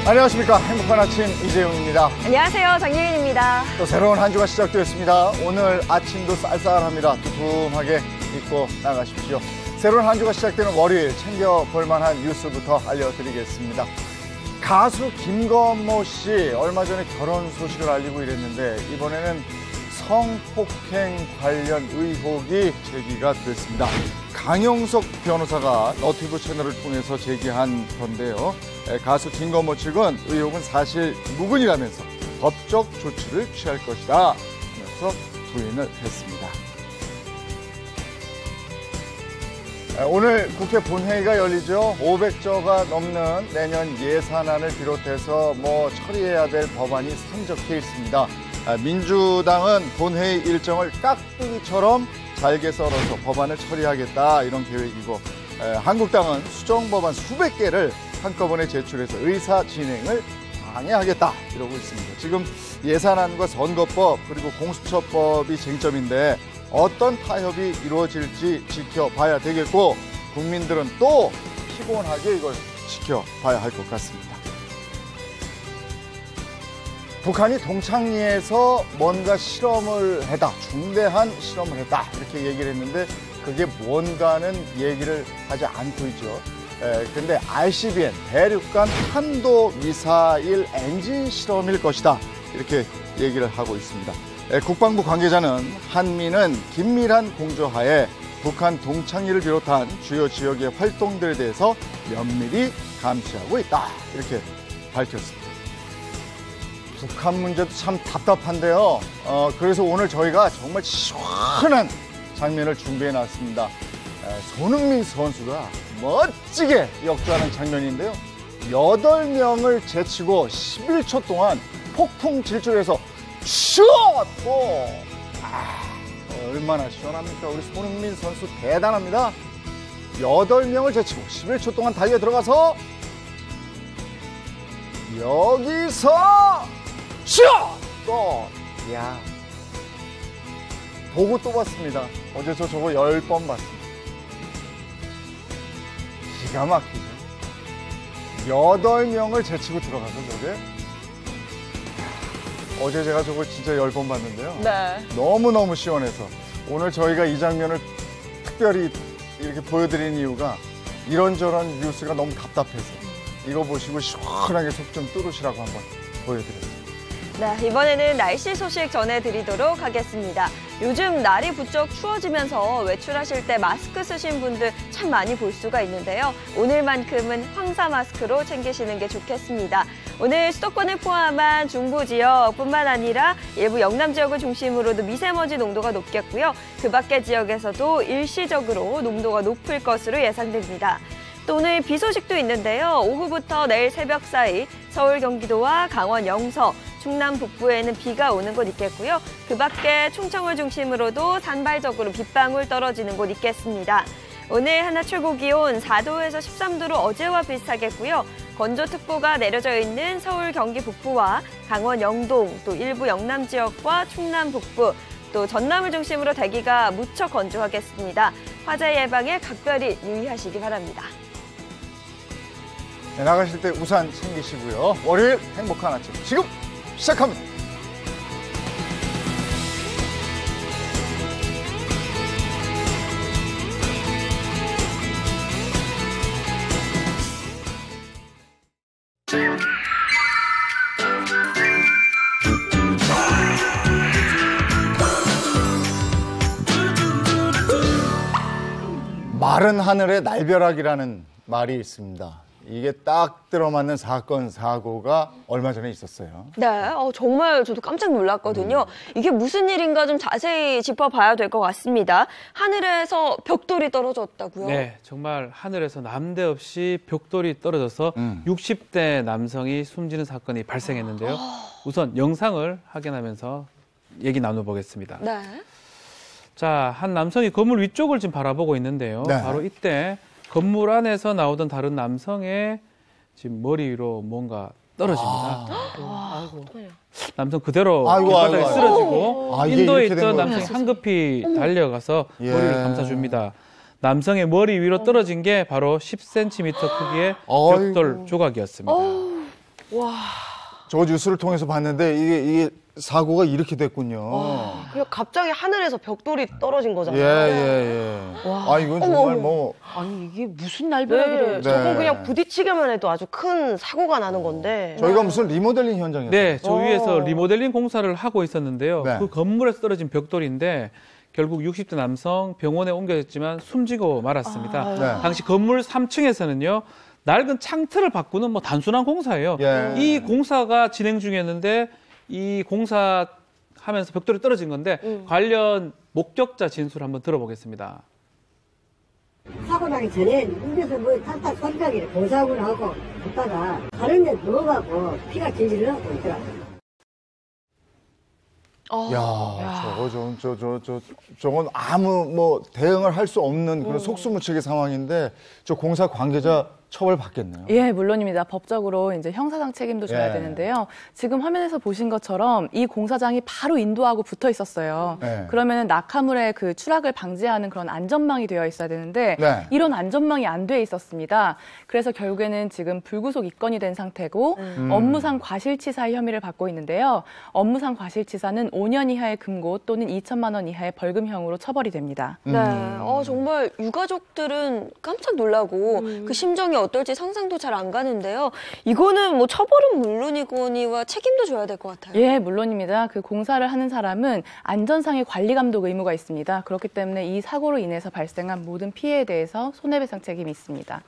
안녕하십니까. 행복한 아침 이재용입니다. 안녕하세요. 장예인입니다. 또 새로운 한 주가 시작되었습니다. 오늘 아침도 쌀쌀합니다. 두툼하게 입고 나가십시오. 새로운 한 주가 시작되는 월요일 챙겨볼 만한 뉴스부터 알려드리겠습니다. 가수 김건모 씨 얼마 전에 결혼 소식을 알리고 이랬는데 이번에는 성폭행 관련 의혹이 제기가 됐습니다. 강용석 변호사가 너튜브 채널을 통해서 제기한 건데요. 가수 김건모 측은 의혹은 사실 무근이라면서 법적 조치를 취할 것이다 하면서 부인을 했습니다. 오늘 국회 본회의가 열리죠. 500조가 넘는 내년 예산안을 비롯해서 처리해야 될 법안이 산적해 있습니다. 민주당은 본회의 일정을 깍두기처럼 잘게 썰어서 법안을 처리하겠다 이런 계획이고, 한국당은 수정법안 수백 개를 한꺼번에 제출해서 의사 진행을 방해하겠다 이러고 있습니다. 지금 예산안과 선거법 그리고 공수처법이 쟁점인데 어떤 타협이 이루어질지 지켜봐야 되겠고, 국민들은 또 피곤하게 이걸 지켜봐야 할 것 같습니다. 북한이 동창리에서 뭔가 실험을 했다, 중대한 실험을 했다 이렇게 얘기를 했는데 그게 뭔가는 얘기를 하지 않고 있죠. 근데 ICBM 대륙간 탄도미사일 엔진 실험일 것이다 이렇게 얘기를 하고 있습니다. 국방부 관계자는 한미는 긴밀한 공조하에 북한 동창리를 비롯한 주요 지역의 활동들에 대해서 면밀히 감시하고 있다 이렇게 밝혔습니다. 북한 문제도 참 답답한데요. 그래서 오늘 저희가 정말 시원한 장면을 준비해 놨습니다. 손흥민 선수가 멋지게 역주하는 장면인데요. 8명을 제치고 11초 동안 폭풍 질주해서 슛! 얼마나 시원합니까? 우리 손흥민 선수 대단합니다. 8명을 제치고 11초 동안 달려 들어가서 여기서 슛! 야, 보고 또 봤습니다. 어제 저거 10번 봤습니다. 기가 막히죠. 8명을 제치고 들어가서 저게. 어제 제가 저걸 진짜 10번 봤는데요. 네. 너무너무 시원해서 오늘 저희가 이 장면을 특별히 이렇게 보여드린 이유가 이런저런 뉴스가 너무 답답해서 이거 보시고 시원하게 속 좀 뚫으시라고 한번 보여드렸습니다. 네, 이번에는 날씨 소식 전해드리도록 하겠습니다. 요즘 날이 부쩍 추워지면서 외출하실 때 마스크 쓰신 분들 참 많이 볼 수가 있는데요. 오늘만큼은 황사 마스크로 챙기시는 게 좋겠습니다. 오늘 수도권을 포함한 중부 지역뿐만 아니라 일부 영남 지역을 중심으로도 미세먼지 농도가 높겠고요. 그 밖의 지역에서도 일시적으로 농도가 높을 것으로 예상됩니다. 또 오늘 비 소식도 있는데요. 오후부터 내일 새벽 사이 서울, 경기도와 강원, 영서, 충남 북부에는 비가 오는 곳 있겠고요. 그 밖에 충청을 중심으로도 산발적으로 빗방울 떨어지는 곳 있겠습니다. 오늘 한낮 최고 기온 4도에서 13도로 어제와 비슷하겠고요. 건조특보가 내려져 있는 서울, 경기 북부와 강원, 영동, 또 일부 영남 지역과 충남 북부, 또 전남을 중심으로 대기가 무척 건조하겠습니다. 화재 예방에 각별히 유의하시기 바랍니다. 네, 나가실 때 우산 챙기시고요. 월요일 행복한 아침 지금 시작합니다. 마른 하늘에 날벼락이라는 말이 있습니다. 이게 딱 들어맞는 사건, 사고가 얼마 전에 있었어요. 네, 정말 저도 깜짝 놀랐거든요. 이게 무슨 일인가 좀 자세히 짚어봐야 될 것 같습니다. 하늘에서 벽돌이 떨어졌다고요? 네, 정말 하늘에서 남대없이 벽돌이 떨어져서 60대 남성이 숨지는 사건이 발생했는데요. 우선 영상을 확인하면서 얘기 나눠보겠습니다. 네. 자, 한 남성이 건물 위쪽을 지금 바라보고 있는데요. 네. 바로 이때 건물 안에서 나오던 다른 남성의 지금 머리 위로 뭔가 떨어집니다. 아이고. 남성 그대로 아이고, 길바닥에 아이고, 아이고. 쓰러지고 아, 이게 인도에 이렇게 된 있던 거예요? 남성이 황급히 달려가서 예. 머리를 감싸줍니다. 남성의 머리 위로 떨어진 게 바로 10cm 크기의 아이고. 벽돌 조각이었습니다. 저 뉴스를 통해서 봤는데 이게 사고가 이렇게 됐군요. 그냥 갑자기 하늘에서 벽돌이 떨어진 예, 거잖아요. 예, 예. 아, 이건 정말 뭐. 아니 이게 무슨 날벼락이래요. 네, 저건 네. 그냥 부딪히기만 해도 아주 큰 사고가 나는 건데. 저희가 무슨 리모델링 현장이었어요. 네, 저 위에서 리모델링 공사를 하고 있었는데요. 네. 그 건물에서 떨어진 벽돌인데 결국 60대 남성 병원에 옮겨졌지만 숨지고 말았습니다. 네. 당시 건물 3층에서는요. 낡은 창틀을 바꾸는 뭐 단순한 공사예요. 예. 이 공사가 진행 중이었는데 이 공사하면서 벽돌이 떨어진 건데 관련 목격자 진술 한번 들어보겠습니다. 사고 나기 전에 눈에서 뭐 탁탁 소리가 공사하고 하고 갔다가 다른 데 누워가고 피가 질질 흘러가고 있더라고요. 저건 아무 뭐 대응을 할 수 없는 그런 속수무책의 상황인데 저 공사 관계자 처벌 받겠네요. 예, 물론입니다. 법적으로 이제 형사상 책임도 져야 예. 되는데요. 지금 화면에서 보신 것처럼 이 공사장이 바로 인도하고 붙어 있었어요. 예. 그러면 낙하물의 그 추락을 방지하는 그런 안전망이 되어 있어야 되는데 네. 이런 안전망이 안 돼 있었습니다. 그래서 결국에는 지금 불구속 입건이 된 상태고 업무상 과실치사 혐의를 받고 있는데요. 업무상 과실치사는 5년 이하의 금고 또는 2천만 원 이하의 벌금형으로 처벌이 됩니다. 네, 정말 유가족들은 깜짝 놀라고 그 심정이 어떨지 상상도 잘 안 가는데요. 이거는 뭐 처벌은 물론이거니와 책임도 져야 될 것 같아요. 예, 물론입니다. 그 공사를 하는 사람은 안전상의 관리 감독 의무가 있습니다. 그렇기 때문에 이 사고로 인해서 발생한 모든 피해에 대해서 손해배상 책임이 있습니다.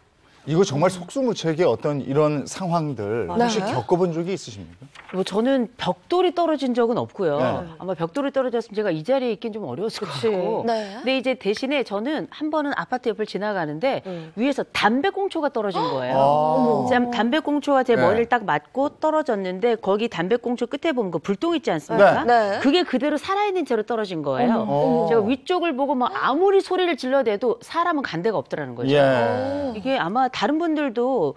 이거 정말 속수무책의 어떤 이런 상황들 혹시 네. 겪어본 적이 있으십니까? 뭐 저는 벽돌이 떨어진 적은 없고요. 네. 아마 벽돌이 떨어졌으면 제가 이 자리에 있긴 좀 어려웠을 것 같고. 네. 근데 이제 대신에 저는 한 번은 아파트 옆을 지나가는데 위에서 담배꽁초가 떨어진 거예요. 담배꽁초가 제 네. 머리를 딱 맞고 떨어졌는데 거기 담배꽁초 끝에 보면 그 불똥 있지 않습니까? 네. 그게 그대로 살아있는 채로 떨어진 거예요. 제가 위쪽을 보고 막 아무리 소리를 질러대도 사람은 간 데가 없더라는 거죠. 예. 이게 아마 다른 분들도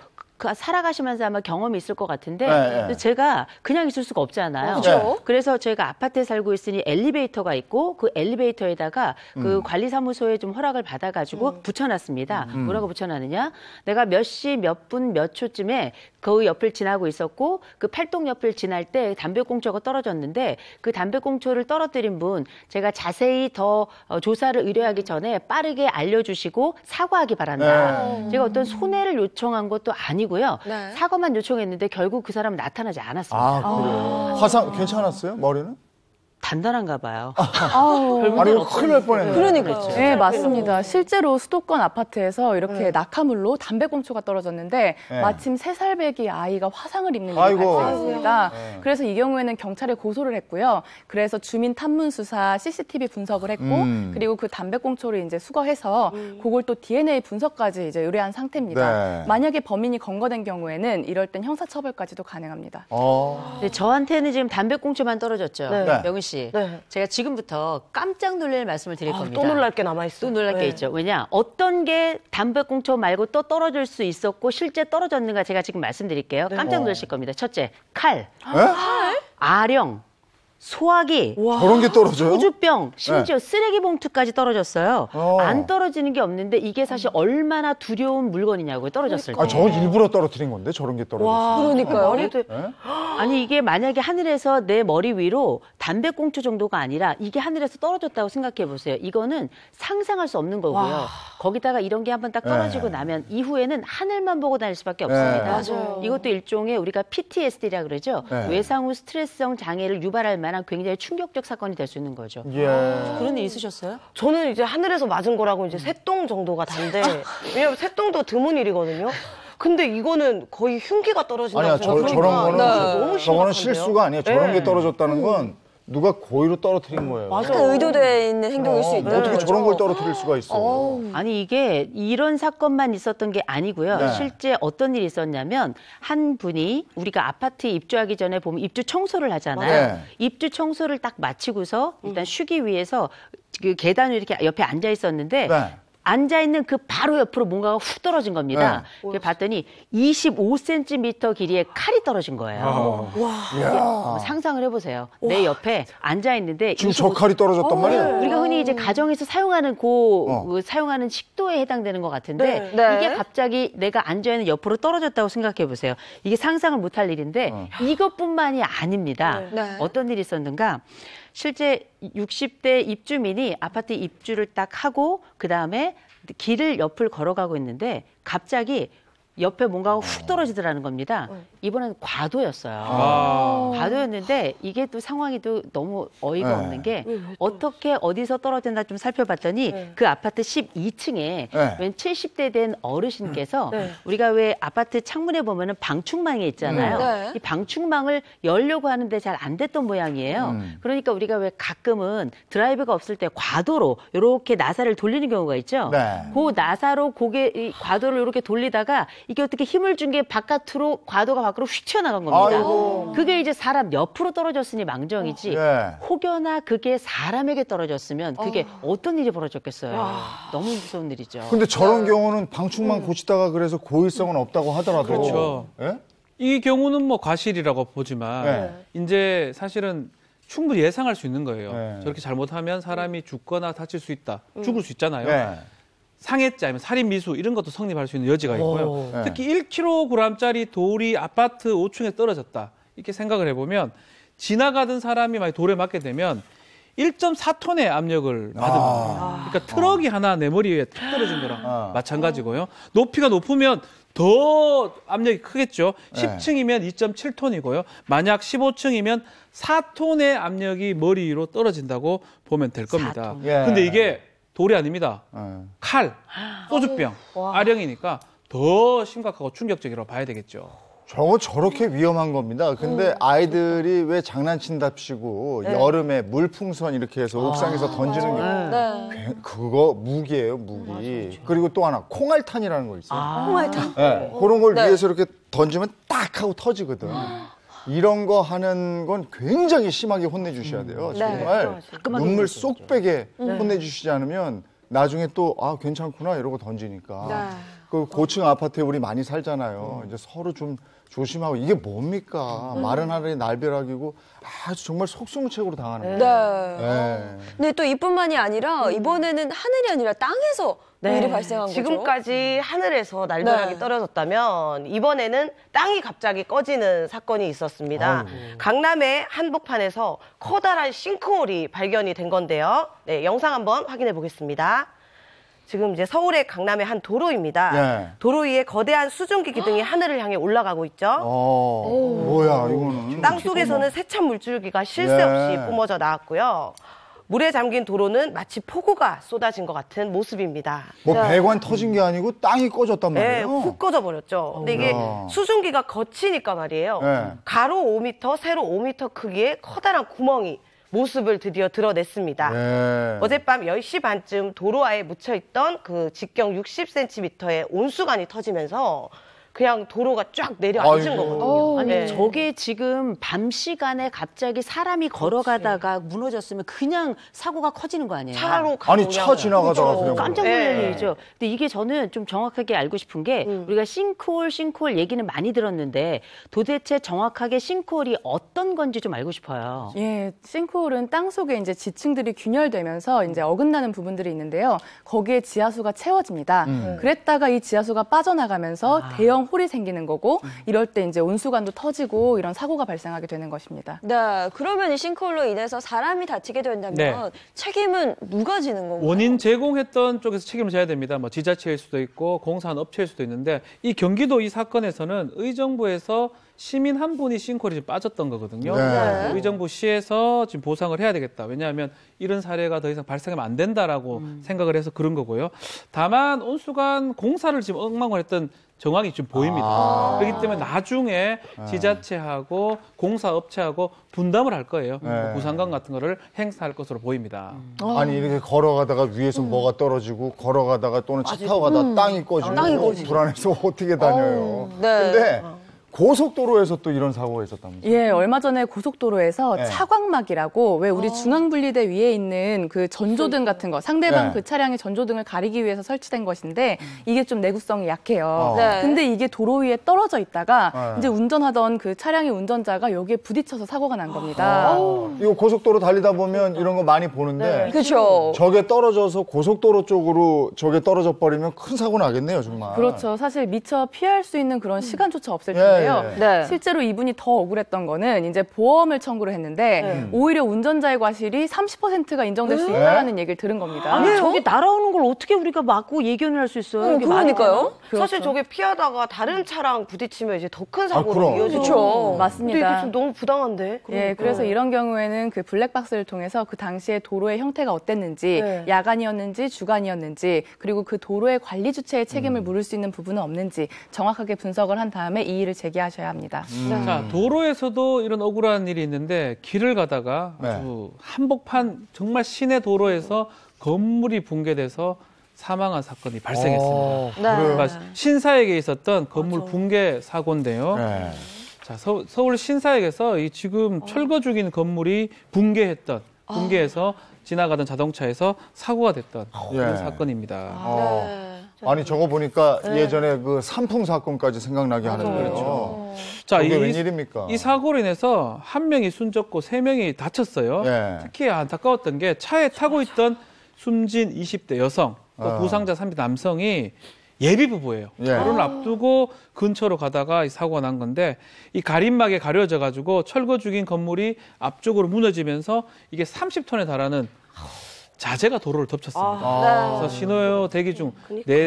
살아가시면서 아마 경험이 있을 것 같은데 근데 제가 그냥 있을 수가 없잖아요. 그렇죠. 그래서 저희가 아파트에 살고 있으니 엘리베이터가 있고 그 엘리베이터에다가 그 관리사무소에 좀 허락을 받아가지고 붙여놨습니다. 뭐라고 붙여놨느냐? 내가 몇 시, 몇 분, 몇 초쯤에 그 옆을 지나고 있었고 그 팔동 옆을 지날 때 담배꽁초가 떨어졌는데 그 담배꽁초를 떨어뜨린 분 제가 자세히 더 조사를 의뢰하기 전에 빠르게 알려주시고 사과하기 바란다. 제가 어떤 손해를 요청한 것도 아니고요. 네. 사과만 요청했는데 결국 그 사람은 나타나지 않았습니다. 아, 그래요? 화상 괜찮았어요? 머리는? 단단한가 봐요. 아니, 이거 큰일 날 뻔했네. 그러니까요. 네, 맞습니다. 실제로 수도권 아파트에서 이렇게 낙하물로 담배꽁초가 떨어졌는데 네. 마침 3살배기 아이가 화상을 입는 일이 아이고. 발생했습니다. 네. 그래서 이 경우에는 경찰에 고소를 했고요. 그래서 주민 탐문 수사, CCTV 분석을 했고 그리고 그 담배꽁초를 이제 수거해서 그걸 또 DNA 분석까지 이제 의뢰한 상태입니다. 네. 만약에 범인이 검거된 경우에는 이럴 땐 형사처벌까지도 가능합니다. 근데 저한테는 지금 담배꽁초만 떨어졌죠. 네. 명은 씨. 네. 제가 지금부터 깜짝 놀랄 말씀을 드릴 겁니다. 또 놀랄 게 남아있어. 또 놀랄 게 네. 있죠. 왜냐? 어떤 게 담배꽁초 말고 또 떨어질 수 있었고 실제 떨어졌는가 제가 지금 말씀드릴게요. 깜짝 놀라실 겁니다. 첫째, 칼, 아령, 소화기, 저런 게 떨어져요? 소주병, 심지어 쓰레기 봉투까지 떨어졌어요. 어. 안 떨어지는 게 없는데 이게 사실 얼마나 두려운 물건이냐고요. 떨어졌을 때. 아, 저건 일부러 떨어뜨린 건데 저런 게 떨어졌어요. 그러니까요. 머리도 아니 이게 만약에 하늘에서 내 머리 위로 담배꽁초 정도가 아니라 이게 하늘에서 떨어졌다고 생각해 보세요. 이거는 상상할 수 없는 거고요. 거기다가 이런 게 한번 딱 떨어지고 나면 이후에는 하늘만 보고 다닐 수밖에 없습니다. 맞아요. 이것도 일종의 우리가 PTSD라 그러죠. 네. 외상 후 스트레스성 장애를 유발할 만한 굉장히 충격적 사건이 될 수 있는 거죠. 예. 그런 일 있으셨어요? 저는 이제 하늘에서 맞은 거라고 이제 새똥 정도가 단데 왜냐면 새똥도 드문 일이거든요. 근데 이거는 거의 흉기가 떨어진다고 아니야, 저런 생각하니까 거는 너무 저거는 심각한데요? 실수가 아니에요. 저런 네. 게 떨어졌다는 건 누가 고의로 떨어뜨린 거예요. 맞아요. 약간 의도되어 있는 행동일 수 있다. 어떻게 저런 걸 떨어뜨릴 수가 있어? 아니 이게 이런 사건만 있었던 게 아니고요. 네. 실제 어떤 일이 있었냐면 한 분이 우리가 아파트에 입주하기 전에 보면 입주 청소를 하잖아요. 네. 입주 청소를 딱 마치고서 일단 쉬기 위해서 그 계단 위에 이렇게 옆에 앉아 있었는데 네. 앉아있는 그 바로 옆으로 뭔가가 훅 떨어진 겁니다. 그래서 봤더니 25cm 길이의 칼이 떨어진 거예요. 상상을 해보세요. 내 옆에 앉아있는데 지금 저 칼이 떨어졌단 말이에요? 우리가 흔히 이제 가정에서 사용하는 사용하는 식도에 해당되는 것 같은데 네. 이게 갑자기 내가 앉아있는 옆으로 떨어졌다고 생각해 보세요. 이게 상상을 못할 일인데 이것뿐만이 아닙니다. 네. 어떤 일이 있었는가? 실제 60대 입주민이 아파트 입주를 딱 하고 그다음에 길을 옆을 걸어가고 있는데 갑자기 옆에 뭔가가 훅 떨어지더라는 겁니다. 이번엔 과도였어요. 과도였는데 이게 또 상황이 또 너무 어이가 없는 게 어떻게 어디서 떨어졌나 좀 살펴봤더니 그 아파트 12층에 웬 70대 된 어르신께서 우리가 왜 아파트 창문에 보면은 방충망이 있잖아요. 네. 이 방충망을 열려고 하는데 잘 안 됐던 모양이에요. 그러니까 우리가 왜 가끔은 드라이브가 없을 때 과도로 이렇게 나사를 돌리는 경우가 있죠. 네. 그 나사로 이 과도를 이렇게 돌리다가 이게 어떻게 힘을 준 게 바깥으로 과도가 밖으로 휙 튀어나간 겁니다. 아이고. 그게 이제 사람 옆으로 떨어졌으니 망정이지 혹여나 그게 사람에게 떨어졌으면 그게 어떤 일이 벌어졌겠어요. 너무 무서운 일이죠. 근데 저런 경우는 방충망 고치다가 그래서 고의성은 없다고 하더라도. 그렇죠. 예? 이 경우는 뭐 과실이라고 보지만 이제 사실은 충분히 예상할 수 있는 거예요. 저렇게 잘못하면 사람이 죽거나 다칠 수 있다. 죽을 수 있잖아요. 상해죄 아니면 살인 미수 이런 것도 성립할 수 있는 여지가 있고요. 특히 1kg짜리 돌이 아파트 5층에 떨어졌다. 이렇게 생각을 해보면 지나가던 사람이 만약 돌에 맞게 되면 1.4톤의 압력을 받은 겁니다. 그러니까 트럭이 하나 내 머리 위에 탁 떨어진 거랑 마찬가지고요. 높이가 높으면 더 압력이 크겠죠. 10층이면 2.7톤이고요. 만약 15층이면 4톤의 압력이 머리 위로 떨어진다고 보면 될 겁니다. 근데 이게 돌이 아닙니다. 칼, 소주병, 아령이니까 더 심각하고 충격적이라고 봐야 되겠죠. 저거 저렇게 위험한 겁니다. 근데 아이들이 왜 장난친답시고 여름에 물풍선 이렇게 해서 옥상에서 던지는 게 그거 무기예요, 무기. 그리고 또 하나 콩알탄이라는 거 있어요. 콩알탄. 그런 걸 위에서 이렇게 던지면 딱 하고 터지거든. 이런 거 하는 건 굉장히 심하게 혼내주셔야 돼요. 정말 눈물 쏙 빼게 혼내주시지 않으면 나중에 또 괜찮구나 이러고 던지니까. 그 고층 아파트에 우리 많이 살잖아요. 이제 서로 좀 조심하고 이게 뭡니까? 마른 하늘의 날벼락이고 아주 정말 속수무책으로 당하는 거예요. 근데 또 이뿐만이 아니라 이번에는 하늘이 아니라 땅에서 일이 발생한 거죠. 지금까지 하늘에서 날벼락이 떨어졌다면 이번에는 땅이 갑자기 꺼지는 사건이 있었습니다. 강남의 한복판에서 커다란 싱크홀이 발견이 된 건데요. 영상 한번 확인해 보겠습니다. 지금 이제 서울의 강남의 한 도로입니다. 도로 위에 거대한 수증기 기둥이 하늘을 향해 올라가고 있죠. 뭐야 이거는. 땅 속에서는 세찬 물줄기가 쉴 새 없이 뿜어져 나왔고요. 물에 잠긴 도로는 마치 폭우가 쏟아진 것 같은 모습입니다. 뭐 배관 터진 게 아니고 땅이 꺼졌단 말이에요. 훅 꺼져 버렸죠. 근데 이게 수증기가 거치니까 말이에요. 가로 5m, 세로 5m 크기의 커다란 구멍이 모습을 드디어 드러냈습니다. 어젯밤 10시 반쯤 도로와에 묻혀있던 그 직경 60cm의 온수관이 터지면서 그냥 도로가 쫙 내려앉은 거거든요. 아니 저게 지금 밤 시간에 갑자기 사람이 걸어가다가 무너졌으면 그냥 사고가 커지는 거 아니에요? 차로 아니 차 지나가다가 그냥 깜짝 놀랄 일이죠. 근데 이게 저는 좀 정확하게 알고 싶은 게 우리가 싱크홀 얘기는 많이 들었는데 도대체 정확하게 싱크홀이 어떤 건지 좀 알고 싶어요. 예, 싱크홀은 땅 속에 이제 지층들이 균열되면서 이제 어긋나는 부분들이 있는데요. 거기에 지하수가 채워집니다. 그랬다가 이 지하수가 빠져나가면서 대형 홀이 생기는 거고 이럴 때 이제 온수관도 터지고 이런 사고가 발생하게 되는 것입니다. 네, 그러면 이 싱크홀로 인해서 사람이 다치게 된다면 책임은 누가 지는 건가요? 원인 제공했던 쪽에서 책임을 져야 됩니다. 뭐 지자체일 수도 있고 공사한 업체일 수도 있는데 이 경기도 이 사건에서는 의정부에서 시민 한 분이 싱크홀이 빠졌던 거거든요. 의정부 시에서 지금 보상을 해야 되겠다. 왜냐하면 이런 사례가 더 이상 발생하면 안 된다라고 생각을 해서 그런 거고요. 다만 온수관 공사를 지금 엉망을 했던 정황이 지금 보입니다. 그렇기 때문에 나중에 지자체하고 공사업체하고 분담을 할 거예요. 부상관 같은 거를 행사할 것으로 보입니다. 아니 이렇게 걸어가다가 위에서 뭐가 떨어지고 걸어가다가 또는 차 타고 가다 땅이 꺼지고 불안해서 어떻게 다녀요. 근데 고속도로에서 또 이런 사고가 있었다면서요? 예, 얼마 전에 고속도로에서 네. 차광막이라고 왜 우리 중앙분리대 위에 있는 그 전조등 같은 거 상대방 네. 그 차량의 전조등을 가리기 위해서 설치된 것인데 이게 좀 내구성이 약해요. 네. 근데 이게 도로 위에 떨어져 있다가 네. 이제 운전하던 그 차량의 운전자가 여기에 부딪혀서 사고가 난 겁니다. 이거 고속도로 달리다 보면 이런 거 많이 보는데 그렇죠. 저게 떨어져서 고속도로 쪽으로 저게 떨어져 버리면 큰 사고 나겠네요, 정말. 그렇죠. 사실 미처 피할 수 있는 그런 시간조차 없을 예, 텐데요. 예. 네. 실제로 이분이 더 억울했던 거는 이제 보험을 청구를 했는데 오히려 운전자의 과실이 30%가 인정될 수 있다는 얘기를 들은 겁니다. 아니, 저기 날아오는 걸 어떻게 우리가 막고 예견을 할 수 있어요? 이게 말이 그러니까요. 되나? 사실 저게 피하다가 다른 차랑 부딪히면 이제 더 큰 사고로 그럼. 이어지죠. 그렇죠. 근데 맞습니다. 이게 좀 너무 부당한데. 예, 그래서 이런 경우에는 그 블랙박스를 통해서 그 당시에 도로의 형태가 어땠는지, 네. 야간이었는지, 주간이었는지, 그리고 그 도로의 관리 주체의 책임을 물을 수 있는 부분은 없는지 정확하게 분석을 한 다음에 이의를 제기하셔야 합니다. 자, 도로에서도 이런 억울한 일이 있는데 길을 가다가 네. 아주 한복판 정말 시내 도로에서 건물이 붕괴돼서 사망한 사건이 발생했습니다. 네. 그러니까 신사역에 있었던 건물 붕괴 사고인데요. 네. 자, 서울 신사역에서 이 지금 철거 중인 건물이 붕괴해서 지나가던 자동차에서 사고가 됐던 그런 예. 사건입니다. 아니 저거 보니까 예전에 그 산풍 사건까지 생각나게 하는데요. 그렇죠. 자, 그게 웬일입니까? 이 사고로 인해서 한 명이 숨졌고 세 명이 다쳤어요. 예. 특히 안타까웠던 게 차에 타고 있던 숨진 20대 여성, 또 부상자 30대 남성이 예비 부부예요. 예. 결혼을 앞두고 근처로 가다가 이 사고가 난 건데 이 가림막에 가려져 가지고 철거 중인 건물이 앞쪽으로 무너지면서 이게 30톤에 달하는 자재가 도로를 덮쳤습니다. 그래서 신호 대기 중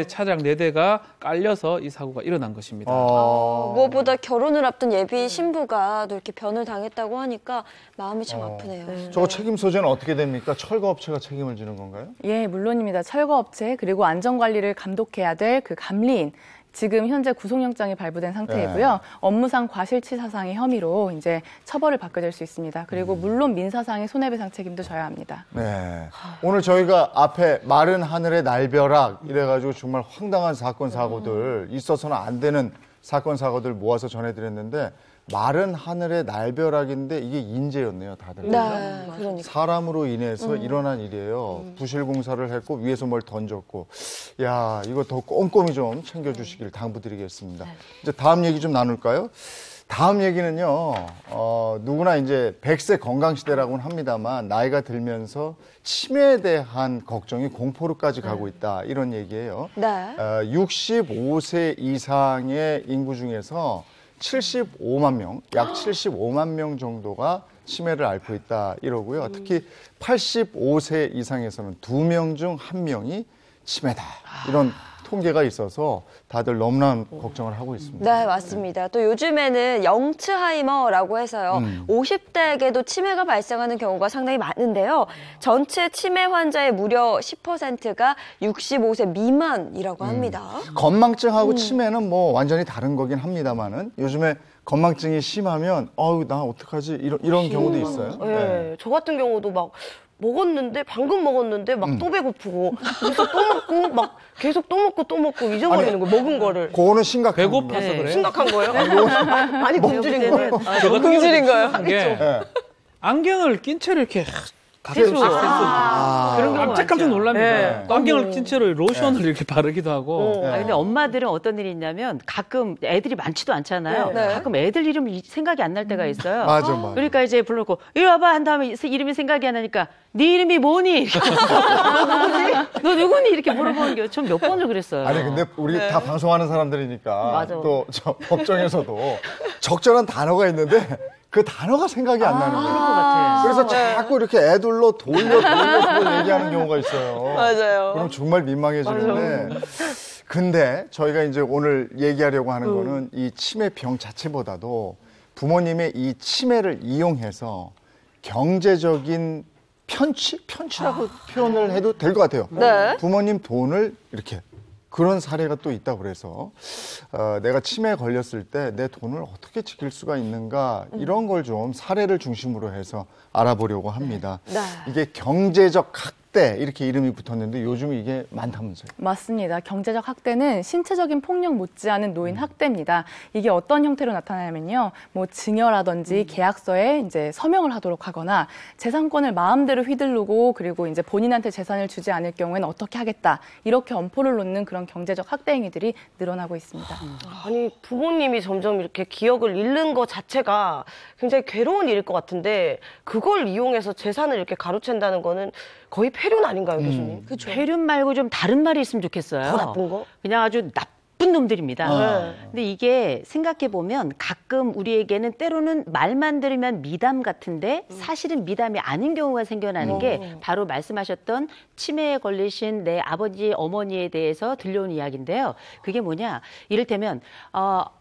차량 4대가 깔려서 이 사고가 일어난 것입니다. 무엇보다 결혼을 앞둔 예비 신부가 또 이렇게 변을 당했다고 하니까 마음이 참 아프네요. 저거 책임 소재는 어떻게 됩니까? 철거 업체가 책임을 지는 건가요? 예, 물론입니다. 철거업체 그리고 안전관리를 감독해야 될 그 감리인. 지금 현재 구속영장이 발부된 상태이고요. 업무상 과실치사상의 혐의로 이제 처벌을 받게 될 수 있습니다. 그리고 물론 민사상의 손해배상 책임도 져야 합니다. 네. 오늘 저희가 앞에 마른 하늘의 날벼락 이래가지고 정말 황당한 사건 사고들 있어서는 안 되는 사건 사고들 모아서 전해드렸는데 마른 하늘의 날벼락인데 이게 인재였네요, 다들. 네, 그러니까. 사람으로 인해서 일어난 일이에요. 부실 공사를 했고 위에서 뭘 던졌고. 야, 이거 더 꼼꼼히 좀 챙겨주시길 당부드리겠습니다. 이제 다음 얘기 좀 나눌까요? 다음 얘기는요, 누구나 이제 100세 건강시대라고는 합니다만 나이가 들면서 치매에 대한 걱정이 공포로까지 가고 있다. 이런 얘기예요. 네. 65세 이상의 인구 중에서 75만 명, 약 75만 명 정도가 치매를 앓고 있다 이러고요. 특히 85세 이상에서는 2명 중 1명이 치매다. 이런 통계가 있어서 다들 너무나 걱정을 하고 있습니다. 네, 맞습니다. 또 요즘에는 영츠하이머라고 해서요. 50대에게도 치매가 발생하는 경우가 상당히 많은데요. 전체 치매 환자의 무려 10%가 65세 미만이라고 합니다. 건망증하고 치매는 뭐 완전히 다른 거긴 합니다만은 요즘에 건망증이 심하면 나 어떡하지? 이런 경우도 있어요. 네. 저 같은 경우도 막 방금 먹었는데 막 또 배고프고 그래서 또 먹고 막 계속 또 먹고 잊어버리는 거예요. 먹은 거를. 그거는 심각한 배고파서 거예요. 그래요? 심각한 거예요? 아니 굶주린 거예요. 저 같은 굶주린 거예요? 네. 안경을 낀 채로 이렇게 가끔씩 그런 경우 깜짝 놀랍니다. 네. 또 안경을 낀 채로 로션을 이렇게 바르기도 하고. 근데 엄마들은 어떤 일이 있냐면 가끔 애들이 많지도 않잖아요. 네. 가끔 애들 이름이 생각이 안 날 때가 있어요. 맞아. 그러니까 이제 불러놓고 이리 와봐 한 다음에 이름이 생각이 안 나니까 네 이름이 뭐니? 너 누구니? 이렇게 물어보는 게 전 몇 번을 그랬어요. 아니 근데 우리 다 방송하는 사람들이니까 맞아. 또 저 법정에서도 적절한 단어가 있는데 그 단어가 생각이 안 나는 그런 거예요. 것 같아. 그래서 자꾸 이렇게 애둘러 돌려 얘기하는 경우가 있어요. 맞아요. 그럼 정말 민망해지는데. 근데 저희가 이제 오늘 얘기하려고 하는 거는 이 치매병 자체보다도 부모님의 이 치매를 이용해서 경제적인 편취라고 표현을 해도 될 것 같아요. 네. 부모님 돈을 이렇게 그런 사례가 또 있다고 그래서 내가 치매에 걸렸을 때 내 돈을 어떻게 지킬 수가 있는가 이런 걸 좀 사례를 중심으로 해서 알아보려고 합니다. 네. 이게 경제적 학대 이렇게 이름이 붙었는데 요즘 이게 많다면서요? 맞습니다. 경제적 학대는 신체적인 폭력 못지않은 노인 학대입니다. 이게 어떤 형태로 나타나냐면요. 뭐 증여라든지 계약서에 이제 서명을 하도록 하거나 재산권을 마음대로 휘두르고 그리고 이제 본인한테 재산을 주지 않을 경우에는 어떻게 하겠다. 이렇게 엄포를 놓는 그런 경제적 학대 행위들이 늘어나고 있습니다. 아니, 부모님이 점점 이렇게 기억을 잃는 것 자체가 굉장히 괴로운 일일 것 같은데 그걸 이용해서 재산을 이렇게 가로챈다는 거는 거의 폐륜 아닌가요, 교수님? 그렇죠. 폐륜 말고 좀 다른 말이 있으면 좋겠어요. 더 나쁜 거? 그냥 아주 나쁜 놈들입니다. 근데 이게 생각해 보면 가끔 우리에게는 때로는 말만 들으면 미담 같은데 사실은 미담이 아닌 경우가 생겨나는 게 바로 말씀하셨던 치매에 걸리신 내 아버지, 어머니에 대해서 들려온 이야기인데요. 그게 뭐냐? 이를테면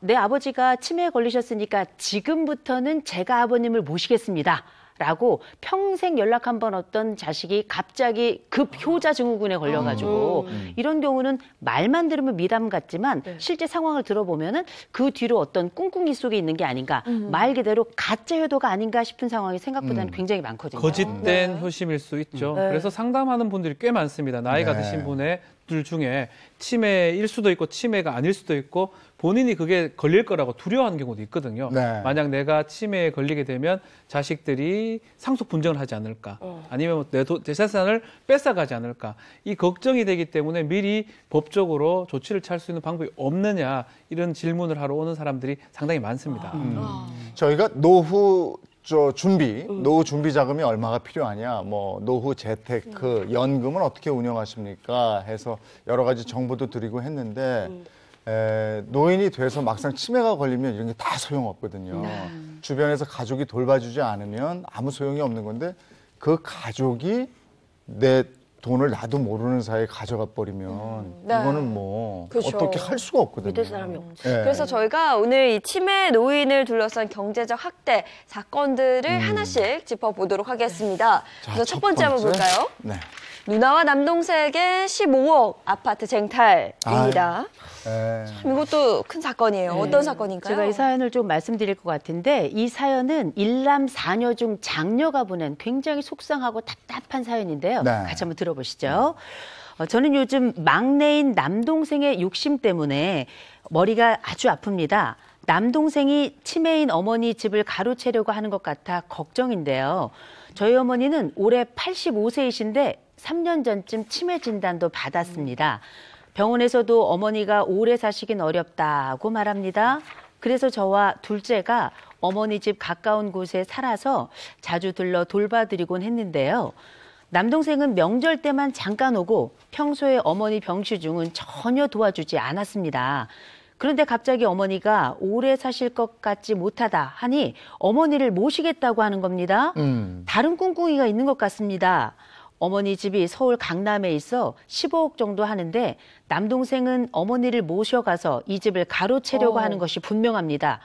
내 아버지가 치매에 걸리셨으니까 지금부터는 제가 아버님을 모시겠습니다. 라고 평생 연락 한 번 없던 자식이 갑자기 급 효자 증후군에 걸려가지고 이런 경우는 말만 들으면 미담 같지만 실제 상황을 들어보면은 그 뒤로 어떤 꿍꿍이 속에 있는 게 아닌가 말 그대로 가짜 효도가 아닌가 싶은 상황이 생각보다는 굉장히 많거든요. 거짓된 효심일 수 있죠. 그래서 상담하는 분들이 꽤 많습니다. 나이가 드신 분들 중에 치매일 수도 있고 치매가 아닐 수도 있고 본인이 그게 걸릴 거라고 두려워하는 경우도 있거든요. 만약 내가 치매에 걸리게 되면 자식들이 상속 분쟁을 하지 않을까 아니면 내 재산을 뺏어가지 않을까 이 걱정이 되기 때문에 미리 법적으로 조치를 취할 수 있는 방법이 없느냐 이런 질문을 하러 오는 사람들이 상당히 많습니다. 저희가 노후 노후 준비 자금이 얼마가 필요하냐, 뭐 노후 재테크, 연금은 어떻게 운영하십니까? 해서 여러 가지 정보도 드리고 했는데 노인이 돼서 막상 치매가 걸리면 이런 게 다 소용없거든요. 주변에서 가족이 돌봐주지 않으면 아무 소용이 없는 건데 그 가족이 내 돈을 나도 모르는 사이에 가져가 버리면 이거는 뭐 그렇죠. 어떻게 할 수가 없거든요. 믿을 사람이 없죠. 그래서 저희가 오늘 이 치매 노인을 둘러싼 경제적 학대 사건들을 하나씩 짚어보도록 하겠습니다. 자, 그래서 첫 번째 한번 볼까요? 네. 누나와 남동생에게 15억 아파트 쟁탈입니다. 참 이것도 큰 사건이에요. 어떤 사건인가요? 제가 이 사연을 좀 말씀드릴 것 같은데 이 사연은 일남 4녀 중 장녀가 보낸 굉장히 속상하고 답답한 사연인데요. 같이 한번 들어보시죠. 저는 요즘 막내인 남동생의 욕심 때문에 머리가 아주 아픕니다. 남동생이 치매인 어머니 집을 가로채려고 하는 것 같아 걱정인데요. 저희 어머니는 올해 85세이신데 3년 전쯤 치매 진단도 받았습니다. 병원에서도 어머니가 오래 사시긴 어렵다고 말합니다. 그래서 저와 둘째가 어머니 집 가까운 곳에 살아서 자주 들러 돌봐드리곤 했는데요. 남동생은 명절 때만 잠깐 오고 평소에 어머니 병시 중은 전혀 도와주지 않았습니다. 그런데 갑자기 어머니가 오래 사실 것 같지 못하다 하니 어머니를 모시겠다고 하는 겁니다. 다른 꿍꿍이가 있는 것 같습니다. 어머니 집이 서울 강남에 있어 15억 정도 하는데 남동생은 어머니를 모셔가서 이 집을 가로채려고 하는 것이 분명합니다.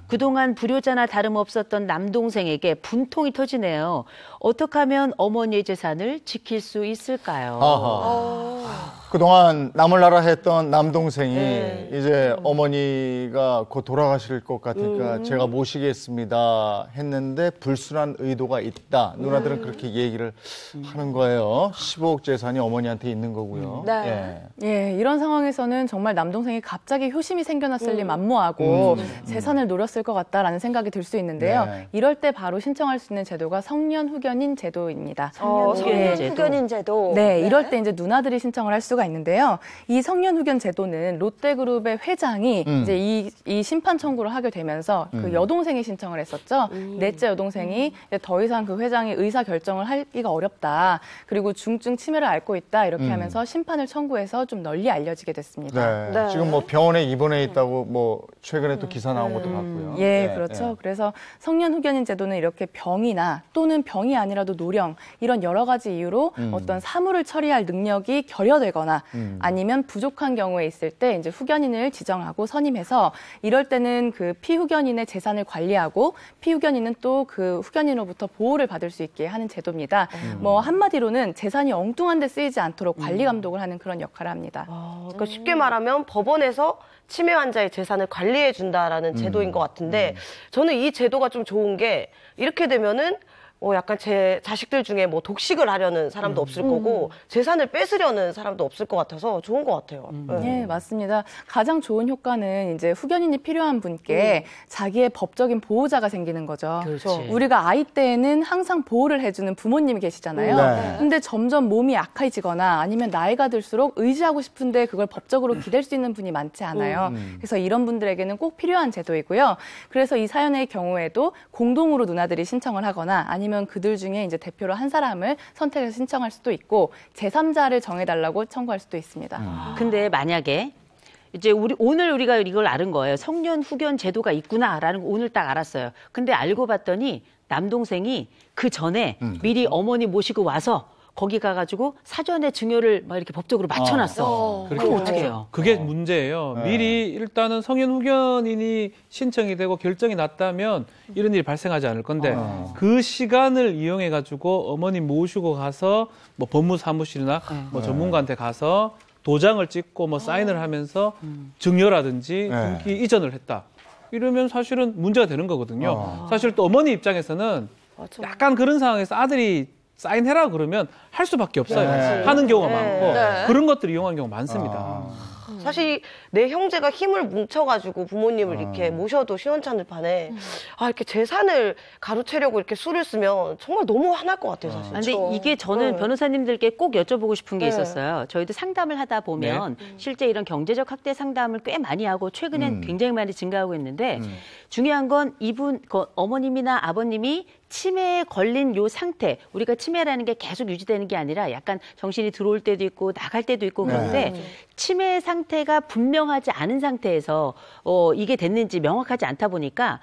그동안 불효자나 다름없었던 남동생에게 분통이 터지네요. 어떻게 하면 어머니의 재산을 지킬 수 있을까요? 그동안 남을 나라 했던 남동생이 이제 어머니가 곧 돌아가실 것 같으니까 제가 모시겠습니다 했는데 불순한 의도가 있다. 누나들은 그렇게 얘기를 하는 거예요. 15억 재산이 어머니한테 있는 거고요. 예, 이런 상황에서는 정말 남동생이 갑자기 효심이 생겨났을 리 만무하고 재산을 노렸을 것 같다라는 생각이 들 수 있는데요. 이럴 때 바로 신청할 수 있는 제도가 성년 후견인 제도입니다. 성년 후견인 제도. 네, 이럴 때 이제 누나들이 신청을 할 수가 있는데요. 이 성년 후견 제도는 롯데그룹의 회장이 이제 이 심판 청구를 하게 되면서 그 여동생이 신청을 했었죠. 넷째 여동생이 이제 더 이상 그 회장이 의사 결정을 하기가 어렵다. 그리고 중증 치매를 앓고 있다. 이렇게 하면서 심판을 청구해서 좀 널리 알려지게 됐습니다. 지금 뭐 병원에 입원해 있다고 뭐 최근에 또 기사 나온 것도 봤고요. 예, 그렇죠. 그래서 성년 후견인 제도는 이렇게 병이나 또는 병이 아니라도 노령 이런 여러 가지 이유로 어떤 사물을 처리할 능력이 결여되거나 아니면 부족한 경우에 있을 때 이제 후견인을 지정하고 선임해서 이럴 때는 그 피후견인의 재산을 관리하고 피후견인은 또 그 후견인으로부터 보호를 받을 수 있게 하는 제도입니다. 뭐 한마디로는 재산이 엉뚱한 데 쓰이지 않도록 관리 감독을 하는 그런 역할을 합니다. 그러니까 쉽게 말하면 법원에서 치매 환자의 재산을 관리해 준다라는 제도인 것 같은데 저는 이 제도가 좀 좋은 게 이렇게 되면은 약간 제 자식들 중에 뭐 독식을 하려는 사람도 없을 거고 재산을 뺏으려는 사람도 없을 것 같아서 좋은 것 같아요. 네, 맞습니다. 가장 좋은 효과는 이제 후견인이 필요한 분께 자기의 법적인 보호자가 생기는 거죠. 그렇지. 우리가 아이 때는 항상 보호를 해주는 부모님이 계시잖아요. 네. 근데 점점 몸이 약해지거나 아니면 나이가 들수록 의지하고 싶은데 그걸 법적으로 기댈 수 있는 분이 많지 않아요. 그래서 이런 분들에게는 꼭 필요한 제도이고요. 그래서 이 사연의 경우에도 공동으로 누나들이 신청을 하거나 아니면 그들 중에 이제 대표로 한 사람을 선택해서 신청할 수도 있고 제3자를 정해달라고 청구할 수도 있습니다. 근데 만약에 이제 오늘 우리가 이걸 알은 거예요. 성년 후견 제도가 있구나라는 거 오늘 딱 알았어요. 근데 알고 봤더니 남동생이 그 전에 미리 어머니 모시고 와서 거기 가가지고 사전에 증여를 막 이렇게 법적으로 맞춰놨어. 그럼 어떻게 해요? 그게 문제예요. 미리 일단은 성인 후견인이 신청이 되고 결정이 났다면 이런 일이 발생하지 않을 건데 그 시간을 이용해가지고 어머니 모시고 가서 뭐 법무사무실이나 뭐 전문가한테 가서 도장을 찍고 뭐 사인을 하면서 증여라든지 등기 이전을 했다. 이러면 사실은 문제가 되는 거거든요. 사실 또 어머니 입장에서는 약간 그런 상황에서 아들이 사인해라 그러면 할 수밖에 없어요. 하는 경우가 많고 그런 것들을 이용하는 경우가 많습니다. 사실 내 형제가 힘을 뭉쳐가지고 부모님을 이렇게 모셔도 시원찮을 판에 이렇게 재산을 가로채려고 이렇게 수를 쓰면 정말 너무 화날 것 같아요, 사실. 근데 이게 저는 변호사님들께 꼭 여쭤보고 싶은 게 있었어요. 저희도 상담을 하다 보면 실제 이런 경제적 학대 상담을 꽤 많이 하고 최근엔 굉장히 많이 증가하고 있는데 중요한 건 이분 어머님이나 아버님이 치매에 걸린 요 상태, 우리가 치매라는 게 계속 유지되는 게 아니라 약간 정신이 들어올 때도 있고 나갈 때도 있고 그런데 치매 상태가 분명하지 않은 상태에서 이게 됐는지 명확하지 않다 보니까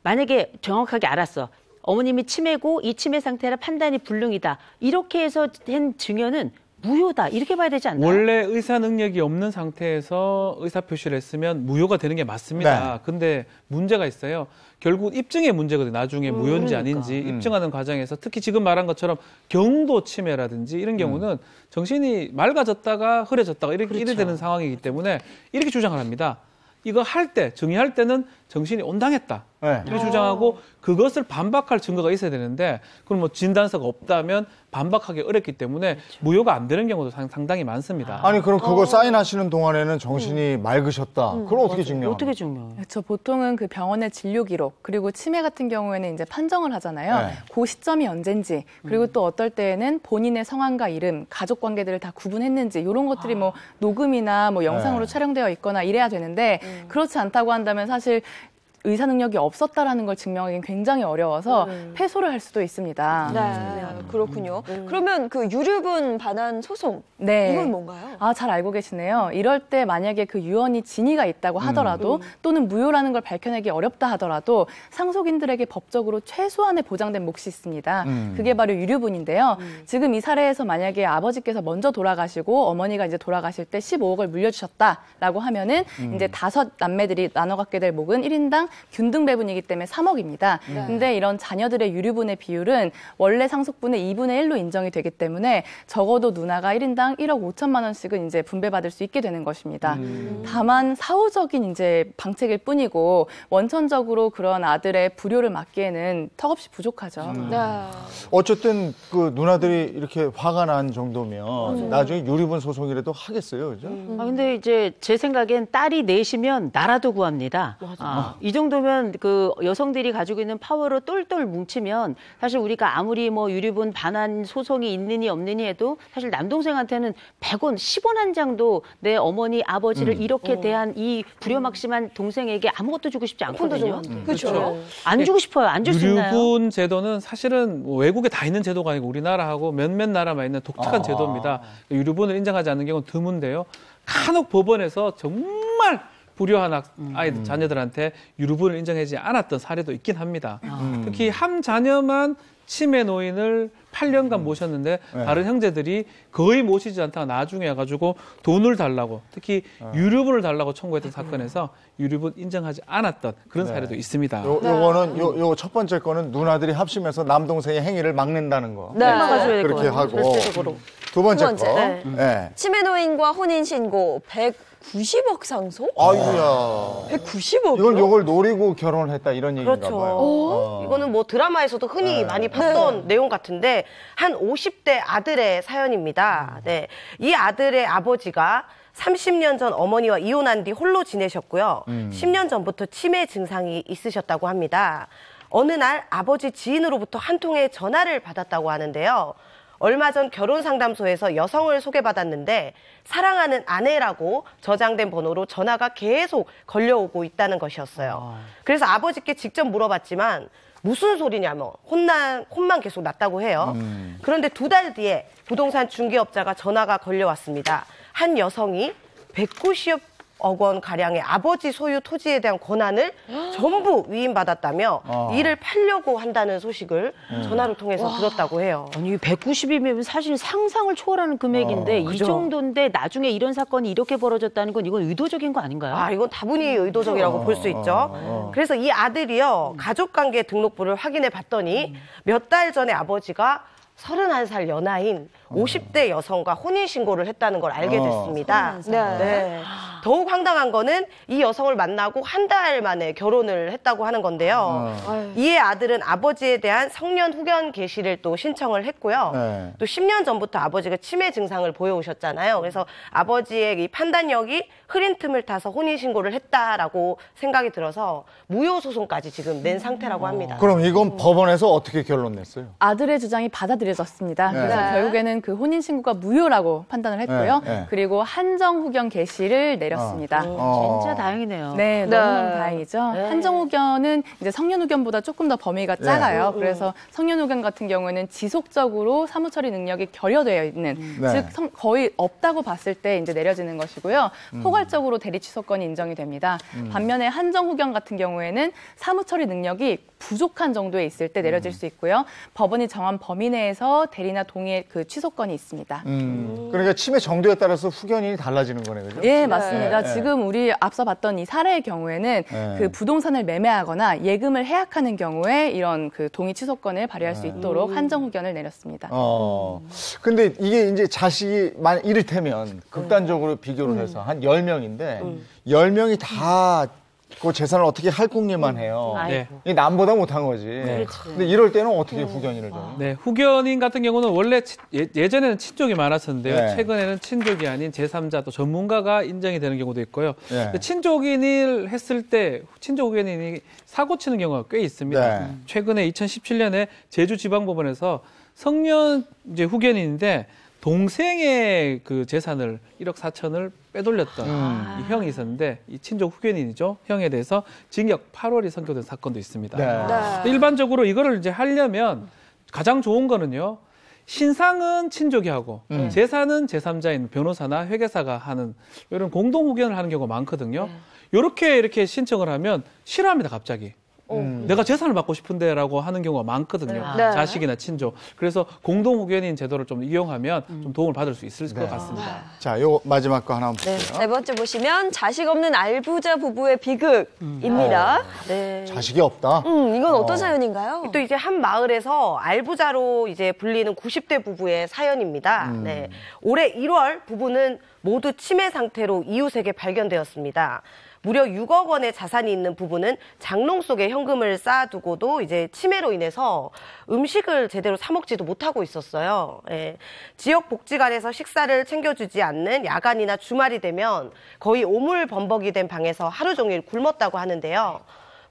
만약에 정확하게 알았어. 어머님이 치매고 이 치매 상태라 판단이 불능이다. 이렇게 해서 한 증여는 무효다. 이렇게 봐야 되지 않나요? 원래 의사 능력이 없는 상태에서 의사 표시를 했으면 무효가 되는 게 맞습니다. 근데 문제가 있어요. 결국 입증의 문제거든요. 나중에 무효인지 아닌지 입증하는 과정에서 특히 지금 말한 것처럼 경도 치매라든지 이런 경우는 정신이 맑아졌다가 흐려졌다가 이렇게 되는 상황이기 때문에 이렇게 주장을 합니다. 이거 할 때, 정의할 때는 정신이 온당했다. 이렇게 주장하고 그것을 반박할 증거가 있어야 되는데 그럼 뭐 진단서가 없다면 반박하기 어렵기 때문에 무효가 안 되는 경우도 상당히 많습니다. 아니 그럼 그거 사인하시는 동안에는 정신이 맑으셨다. 그럼 어떻게 증명해요? 어떻게 증명해요? 그렇죠. 보통은 그 병원의 진료 기록 그리고 치매 같은 경우에는 이제 판정을 하잖아요. 그 시점이 언젠지 그리고 또 어떨 때에는 본인의 성함과 이름, 가족 관계들을 다 구분했는지 이런 것들이 뭐 녹음이나 뭐 영상으로 촬영되어 있거나 이래야 되는데 그렇지 않다고 한다면 사실 의사 능력이 없었다라는 걸 증명하기는 굉장히 어려워서 패소를 할 수도 있습니다. 네, 그렇군요. 그러면 그 유류분 반환 소송 이건 뭔가요? 잘 알고 계시네요. 이럴 때 만약에 그 유언이 진위가 있다고 하더라도 또는 무효라는 걸 밝혀내기 어렵다 하더라도 상속인들에게 법적으로 최소한의 보장된 몫이 있습니다. 그게 바로 유류분인데요. 지금 이 사례에서 만약에 아버지께서 먼저 돌아가시고 어머니가 이제 돌아가실 때 15억을 물려주셨다라고 하면은 이제 5 남매들이 나눠 갖게 될 몫은 1인당 균등 배분이기 때문에 3억입니다. 근데 이런 자녀들의 유류분의 비율은 원래 상속분의 2분의 1로 인정이 되기 때문에 적어도 누나가 1인당 1억 5천만 원씩은 이제 분배받을 수 있게 되는 것입니다. 다만 사후적인 이제 방책일 뿐이고 원천적으로 그런 아들의 불효를 막기에는 턱없이 부족하죠. 어쨌든 그 누나들이 이렇게 화가 난 정도면 나중에 유류분 소송이라도 하겠어요, 그죠? 근데 이제 제 생각엔 딸이 넷이면 나라도 구합니다. 이 정도면 그 여성들이 가지고 있는 파워로 똘똘 뭉치면 사실 우리가 아무리 뭐 유류분 반환 소송이 있느니 없느니 해도 사실 남동생한테는 100원, 10원 한 장도 내 어머니, 아버지를 이렇게 대한 이 불효막심한 동생에게 아무것도 주고 싶지 않거든요. 그렇죠. 안 주고 싶어요. 안 줄 수 있나요? 유류분 제도는 사실은 뭐 외국에 다 있는 제도가 아니고 우리나라하고 몇몇 나라만 있는 독특한 제도입니다. 유류분을 인정하지 않는 경우는 드문데요. 간혹 법원에서 정말 불효한 아이들, 자녀들한테 유류분을 인정하지 않았던 사례도 있긴 합니다. 특히 한 자녀만 치매 노인을 8년간 모셨는데 다른 형제들이 거의 모시지 않다가 나중에 와가지고 돈을 달라고 특히 유류분을 달라고 청구했던 사건에서 유류분 인정하지 않았던 그런 사례도 있습니다. 요거는 요 첫 번째 거는 누나들이 합심해서 남동생의 행위를 막는다는 거. 막아줘야 될 그렇게 것 하고 두 번째 거. 치매 노인과 혼인 신고 100 190억 상속? 아이고야. 190억? 이건 요걸 노리고 결혼을 했다 이런 얘기인가 그렇죠. 봐요. 이거는 뭐 드라마에서도 흔히 많이 봤던 내용 같은데 한 50대 아들의 사연입니다. 네. 이 아들의 아버지가 30년 전 어머니와 이혼한 뒤 홀로 지내셨고요. 10년 전부터 치매 증상이 있으셨다고 합니다. 어느 날 아버지 지인으로부터 한 통의 전화를 받았다고 하는데요. 얼마 전 결혼상담소에서 여성을 소개받았는데 사랑하는 아내라고 저장된 번호로 전화가 계속 걸려오고 있다는 것이었어요. 그래서 아버지께 직접 물어봤지만 무슨 소리냐며 혼만 계속 났다고 해요. 그런데 2달 뒤에 부동산 중개업자가 전화가 걸려왔습니다. 한 여성이 190억 원 가량의 아버지 소유 토지에 대한 권한을 전부 위임받았다며 이를 팔려고 한다는 소식을 전화를 통해서 들었다고 해요. 아니 190이면 사실 상상을 초월하는 금액인데 이 정도인데 나중에 이런 사건이 이렇게 벌어졌다는 건 이건 의도적인 거 아닌가요? 아, 이건 다분히 의도적이라고 볼 수 있죠. 그래서 이 아들이요, 가족관계 등록부를 확인해 봤더니 몇 달 전에 아버지가 31살 연하인 50대 여성과 혼인신고를 했다는 걸 알게 됐습니다. 네. 더욱 황당한 거는 이 여성을 만나고 한 달 만에 결혼을 했다고 하는 건데요. 이에 아들은 아버지에 대한 성년 후견 개시를 또 신청을 했고요. 또 10년 전부터 아버지가 치매 증상을 보여오셨잖아요. 그래서 아버지의 이 판단력이 흐린 틈을 타서 혼인신고를 했다라고 생각이 들어서 무효소송까지 지금 낸 상태라고 합니다. 그럼 이건 법원에서 어떻게 결론 냈어요? 아들의 주장이 받아들여졌습니다. 그래서 결국에는 그 혼인신고가 무효라고 판단을 했고요. 그리고 한정후견 개시를 내렸습니다. 진짜 다행이네요. 네, 너무너무 다행이죠. 한정후견은 이제 성년후견보다 조금 더 범위가 작아요. 그래서 성년후견 같은 경우에는 지속적으로 사무처리 능력이 결여되어 있는, 즉 거의 없다고 봤을 때 이제 내려지는 것이고요. 포괄적으로 대리 취소권이 인정이 됩니다. 반면에 한정후견 같은 경우에는 사무처리 능력이 부족한 정도에 있을 때 내려질 수 있고요. 법원이 정한 범위 내에서 대리나 동의의 그 취소권이 있습니다. 그러니까 치매 정도에 따라서 후견이 달라지는 거네요, 그죠? 예, 맞습니다. 지금 우리 앞서 봤던 이 사례의 경우에는 그 부동산을 매매하거나 예금을 해약하는 경우에 이런 그 동의 취소권을 발휘할 수 있도록 한정 후견을 내렸습니다. 근데 이게 이제 자식이 이를테면 극단적으로 비교를 해서 한 10명인데 10명이 다 그 재산을 어떻게 할궁리만 해요. 네. 이게 남보다 못한 거지. 근데 이럴 때는 어떻게 후견인을 줘요? 네, 후견인 같은 경우는 원래 예전에는 친족이 많았었는데요. 최근에는 친족이 아닌 제3자 또 전문가가 인정이 되는 경우도 있고요. 친족인을 했을 때 친족 후견인이 사고 치는 경우가 꽤 있습니다. 최근에 2017년에 제주지방법원에서 성년 이제 후견인인데 동생의 그 재산을 1억 4천을 빼돌렸던 이 형이 있었는데 이 친족 후견인이죠. 형에 대해서 징역 8월이 선고된 사건도 있습니다. 일반적으로 이거를 이제 하려면 가장 좋은 거는요. 신상은 친족이 하고 재산은 제3자인 변호사나 회계사가 하는 이런 공동 후견을 하는 경우가 많거든요. 이렇게 신청을 하면 싫어합니다, 갑자기. 내가 재산을 받고 싶은데라고 하는 경우가 많거든요. 자식이나 친족. 그래서 공동 후견인 제도를 좀 이용하면 좀 도움을 받을 수 있을 것 같습니다. 자, 요 마지막 거 하나 한번 볼게요. 네 번째 보시면 자식 없는 알부자 부부의 비극입니다. 자식이 없다? 이건 어떤 사연인가요? 또 이제 한 마을에서 알부자로 이제 불리는 90대 부부의 사연입니다. 네. 올해 1월 부부는 모두 치매 상태로 이웃에게 발견되었습니다. 무려 6억 원의 자산이 있는 부부는 장롱 속에 현금을 쌓아두고도 이제 치매로 인해서 음식을 제대로 사 먹지도 못하고 있었어요. 지역 복지관에서 식사를 챙겨주지 않는 야간이나 주말이 되면 거의 오물범벅이 된 방에서 하루 종일 굶었다고 하는데요.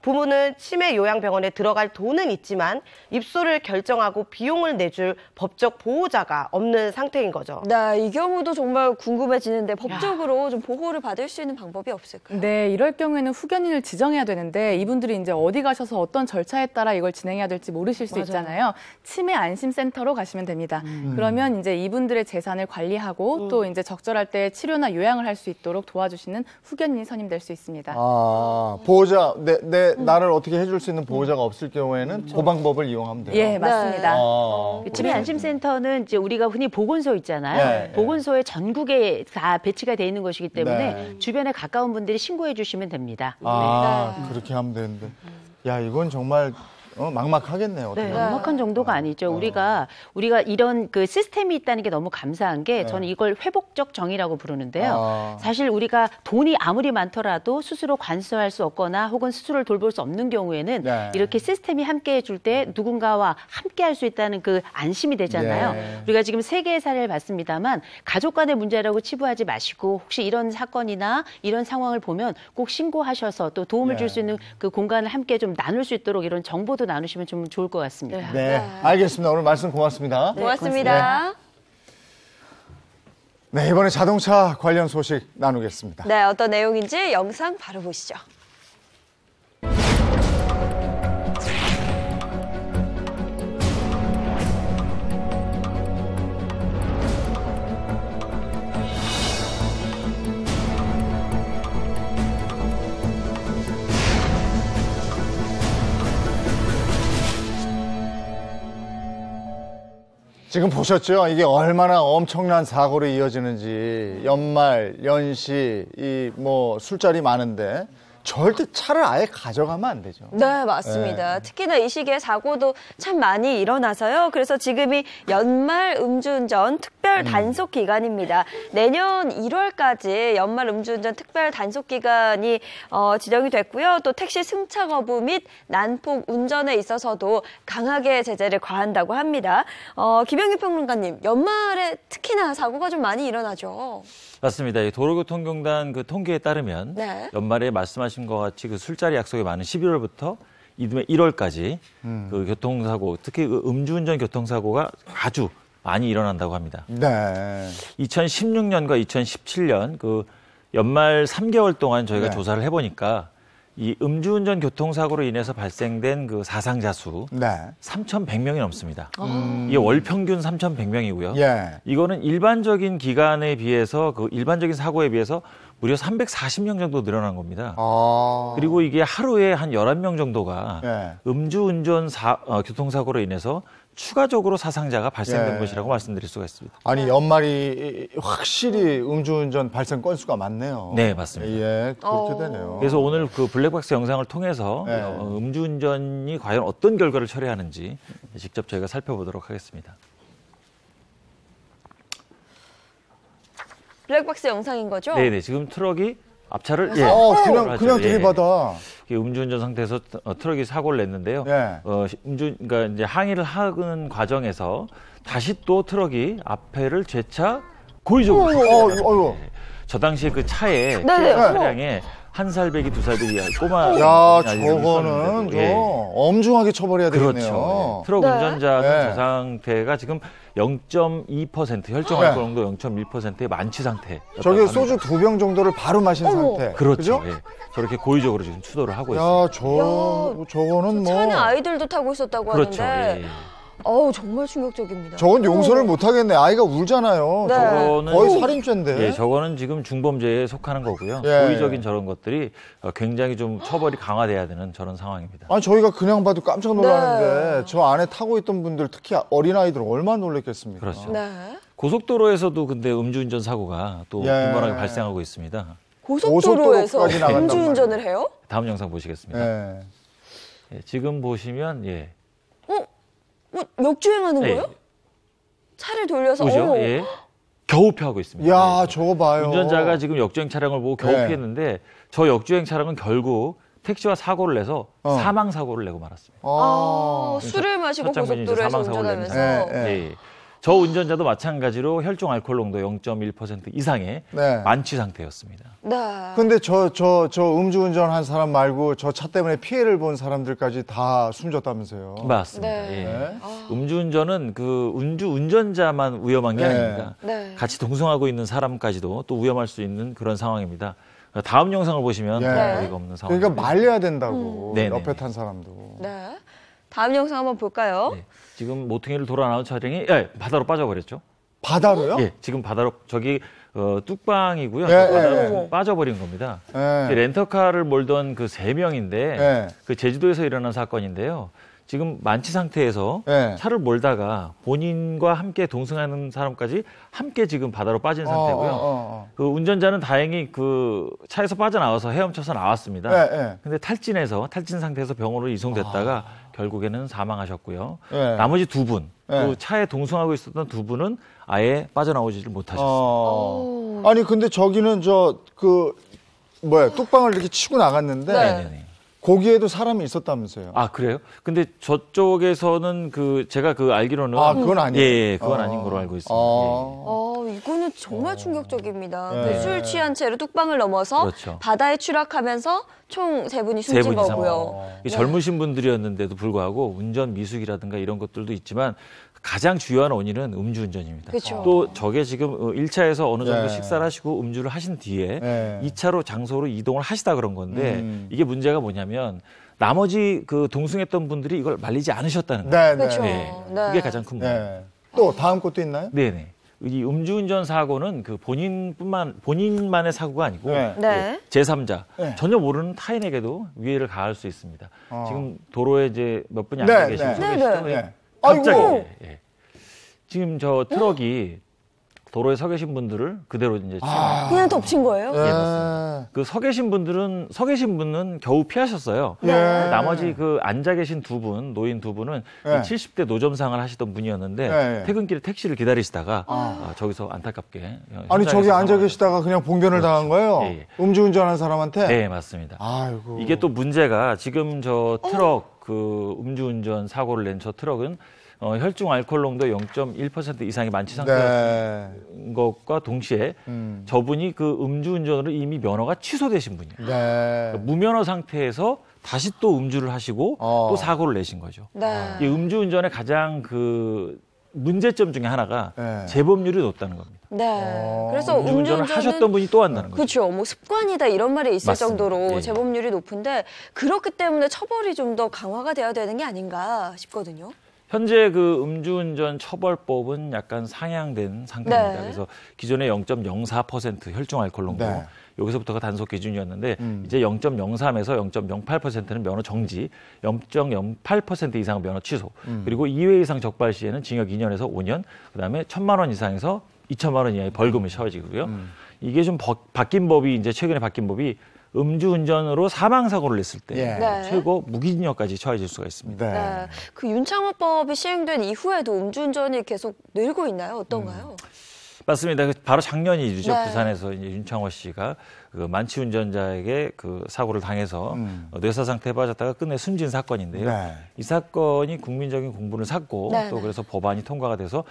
부부는 치매 요양병원에 들어갈 돈은 있지만 입소를 결정하고 비용을 내줄 법적 보호자가 없는 상태인 거죠. 네, 이 경우도 정말 궁금해지는데 법적으로 좀 보호를 받을 수 있는 방법이 없을까요? 네, 이럴 경우에는 후견인을 지정해야 되는데 이분들이 이제 어디 가셔서 어떤 절차에 따라 이걸 진행해야 될지 모르실 수 있잖아요. 치매 안심센터로 가시면 됩니다. 그러면 이제 이분들의 재산을 관리하고 또 이제 적절할 때 치료나 요양을 할 수 있도록 도와주시는 후견인이 선임될 수 있습니다. 보호자, 나를 어떻게 해줄 수 있는 보호자가 없을 경우에는 그 방법을 이용하면 돼요. 예, 맞습니다. 치매 안심센터는 이제 우리가 흔히 보건소 있잖아요. 보건소에 전국에 다 배치가 돼 있는 것이기 때문에 주변에 가까운 분들이 신고해 주시면 됩니다. 그렇게 하면 되는데. 야, 이건 정말 막막하겠네요. 네, 어떡하나. 막막한 정도가 아니죠. 우리가 이런 그 시스템이 있다는 게 너무 감사한 게 저는 이걸 회복적 정의라고 부르는데요. 사실 우리가 돈이 아무리 많더라도 스스로 관수할 수 없거나 혹은 스스로를 돌볼 수 없는 경우에는 이렇게 시스템이 함께 해줄 때 누군가와 함께 할 수 있다는 그 안심이 되잖아요. 우리가 지금 세 개의 사례를 봤습니다만 가족 간의 문제라고 치부하지 마시고 혹시 이런 사건이나 이런 상황을 보면 꼭 신고하셔서 또 도움을 줄 수 있는 그 공간을 함께 좀 나눌 수 있도록 이런 정보도 나누시면 좀 좋을 것 같습니다. 네, 알겠습니다. 오늘 말씀 고맙습니다. 고맙습니다. 네, 이번에 자동차 관련 소식 나누겠습니다. 네, 어떤 내용인지 영상 바로 보시죠. 지금 보셨죠? 이게 얼마나 엄청난 사고로 이어지는지. 연말, 연시, 술자리 많은데 절대 차를 아예 가져가면 안 되죠. 네, 맞습니다. 특히나 이 시기에 사고도 참 많이 일어나서요. 그래서 지금이 연말 음주운전 특별 단속 기간입니다. 내년 1월까지 연말 음주운전 특별 단속 기간이 지정이 됐고요. 또 택시 승차 거부 및 난폭 운전에 있어서도 강하게 제재를 과한다고 합니다. 김영규 평론가님, 연말에 특히나 사고가 좀 많이 일어나죠. 맞습니다. 도로교통공단 그 통계에 따르면 연말에 말씀하신 것 같이 그 술자리 약속이 많은 11월부터 이듬해 1월까지 그 교통사고, 특히 그 음주운전 교통사고가 아주 많이 일어난다고 합니다. 네. 2016년과 2017년 그 연말 3개월 동안 저희가 조사를 해보니까 이 음주운전 교통사고로 인해서 발생된 그 사상자 수 3,100명이 넘습니다. 이게 월 평균 3,100명이고요. 이거는 일반적인 기간에 비해서 그 일반적인 사고에 비해서 무려 340명 정도 늘어난 겁니다. 그리고 이게 하루에 한 11명 정도가 음주운전 교통사고로 인해서 추가적으로 사상자가 발생된 것이라고 말씀드릴 수가 있습니다. 아니, 연말이 확실히 음주운전 발생 건수가 많네요. 네, 맞습니다. 예, 그렇게 되네요. 그래서 오늘 그 블랙박스 영상을 통해서 음주운전이 과연 어떤 결과를 초래하는지 직접 저희가 살펴보도록 하겠습니다. 블랙박스 영상인 거죠? 네네, 지금 트럭이 앞차를 그냥 들이받아. 음주운전 상태에서 트럭이 사고를 냈는데요. 그러니까 이제 항의를 하는 과정에서 다시 또 트럭이 앞에를 재차 고의적으로. 저 당시에 그 차에 차량에 1살배기, 2살배기 꼬마. 저거는 엄중하게 처벌해야 되겠네요. 그렇죠. 트럭 운전자는 저 상태가 지금 0.2% 혈중 알코올 농도 0.1%의 만취 상태. 저게 소주 2병 정도를 바로 마신 상태. 그렇죠. 저렇게 고의적으로 지금 추돌을 하고 있습니다. 저거는 차 안에 아이들도 타고 있었다고 하는데. 정말 충격적입니다. 저건 용서를 못 하겠네. 아이가 울잖아요. 저거는 거의 살인죄인데. 저거는 지금 중범죄에 속하는 거고요. 고의적인 저런 것들이 굉장히 좀 처벌이 강화돼야 되는 저런 상황입니다. 아니, 저희가 그냥 봐도 깜짝 놀라는데 저 안에 타고 있던 분들, 특히 어린아이들 얼마나 놀랐겠습니까? 그렇죠. 고속도로에서도 근데 음주운전 사고가 또 빈번하게 발생하고 있습니다. 고속도로에서 음주운전을 해요? 다음 영상 보시겠습니다. 지금 보시면 역주행하는 거예요? 차를 돌려서 겨우 피하고 있습니다. 야, 저거 봐요. 운전자가 지금 역주행 차량을 보고 겨우 피했는데 저 역주행 차량은 결국 택시와 사고를 내서 사망 사고를 내고 말았습니다. 술을 마시고 고속도로에서 운전하면서. 저 운전자도 마찬가지로 혈중 알코올 농도 0.1% 이상의 만취 상태였습니다. 근데 저 음주운전 한 사람 말고 저 차 때문에 피해를 본 사람들까지 다 숨졌다면서요. 맞습니다. 음주운전은 그 운전자만 위험한 게 아닙니다. 같이 동승하고 있는 사람까지도 또 위험할 수 있는 그런 상황입니다. 다음 영상을 보시면 어이가 없는 상황. 그러니까 말려야 된다고. 옆에 탄 사람도. 다음 영상 한번 볼까요? 지금 모퉁이를 돌아 나온 차량이 바다로 빠져버렸죠. 바다로요? 지금 바다로 저기 뚝방이고요. 바다로 빠져버린 겁니다. 렌터카를 몰던 그 3명인데 그 제주도에서 일어난 사건인데요. 지금 만취 상태에서 차를 몰다가 본인과 함께 동승하는 사람까지 함께 지금 바다로 빠진 상태고요. 그 운전자는 다행히 그 차에서 빠져나와서 헤엄쳐서 나왔습니다. 근데 탈진 상태에서 병원으로 이송됐다가 결국에는 사망하셨고요. 네. 나머지 2분, 네. 그 차에 동승하고 있었던 2분은 아예 빠져나오지를 못하셨습니다. 아니 근데 저기는 뚝방을 이렇게 치고 나갔는데 네. 거기에도 사람이 있었다면서요? 아, 그래요? 근데 저쪽에서는 제가 알기로는. 그건 아니에요? 예, 그건 아닌 걸로 알고 있습니다. 이거는 정말 충격적입니다. 술 취한 채로 뚝방을 넘어서 그렇죠. 바다에 추락하면서 총 3분이 숨진 거고요. 젊으신 분들이었는데도 불구하고 운전 미숙이라든가 이런 것들도 있지만 가장 주요한 원인은 음주운전입니다. 그렇죠. 또 저게 지금 1차에서 어느 정도 식사를 하시고 음주를 하신 뒤에 2차로 장소로 이동을 하시다 그런 건데 이게 문제가 뭐냐면 나머지 동승했던 분들이 이걸 말리지 않으셨다는 거예요. 그렇죠. 그게 가장 큰 문제입니다. 또 다음 것도 있나요? 네네. 이 음주운전 사고는 본인만의 사고가 아니고 제3자 전혀 모르는 타인에게도 위해를 가할 수 있습니다. 지금 도로에 이제 몇 분이 앉아 계시고 계시죠? 갑자기 지금 저 트럭이 도로에 서 계신 분들을 그대로 이제 그냥 덮친 거예요? 예, 맞습니다. 서 계신 분은 겨우 피하셨어요. 나머지 앉아 계신 2분, 노인 2분은 70대 노점상을 하시던 분이었는데 퇴근길에 택시를 기다리시다가 저기서 안타깝게 아니 저기 앉아 계시다가 그냥 봉변을 당한 거예요? 음주운전한 사람한테? 네, 맞습니다. 아이고. 이게 또 문제가 지금 저 트럭 음주운전 사고를 낸 저 트럭은 혈중 알코올 농도 0.1% 이상이 만취 상태인 것과 동시에 저분이 음주운전으로 이미 면허가 취소되신 분이에요. 그러니까 무면허 상태에서 다시 또 음주를 하시고 또 사고를 내신 거죠. 이 음주운전의 가장 문제점 중에 하나가 재범률이 높다는 겁니다. 그래서 음주운전을 하셨던 분이 또 한다는 거죠. 그렇죠. 뭐 습관이다 이런 말이 있을 맞습니다. 정도로 재범률이 높은데 그렇기 때문에 처벌이 좀 더 강화가 돼야 되는 게 아닌가 싶거든요. 현재 음주운전 처벌법은 약간 상향된 상태입니다. 그래서 기존에 0.04% 혈중 알코올 농도 여기서부터가 단속 기준이었는데 이제 0.03에서 0.08%는 면허 정지, 0.08% 이상 면허 취소, 그리고 2회 이상 적발 시에는 징역 2년에서 5년, 그다음에 1,000만 원 이상에서 2천만 원 이하의 벌금이 처해지고요. 이게 좀 최근에 바뀐 법이 음주운전으로 사망사고를 냈을 때 최고 무기징역까지 처해질 수가 있습니다. 윤창호법이 시행된 이후에도 음주운전이 계속 늘고 있나요? 어떤가요? 맞습니다. 바로 작년 일이죠. 부산에서 이제 윤창호 씨가 만취 운전자에게 사고를 당해서 뇌사 상태에 빠졌다가 끝내 숨진 사건인데요. 이 사건이 국민적인 공분을 샀고 또 그래서 법안이 통과가 돼서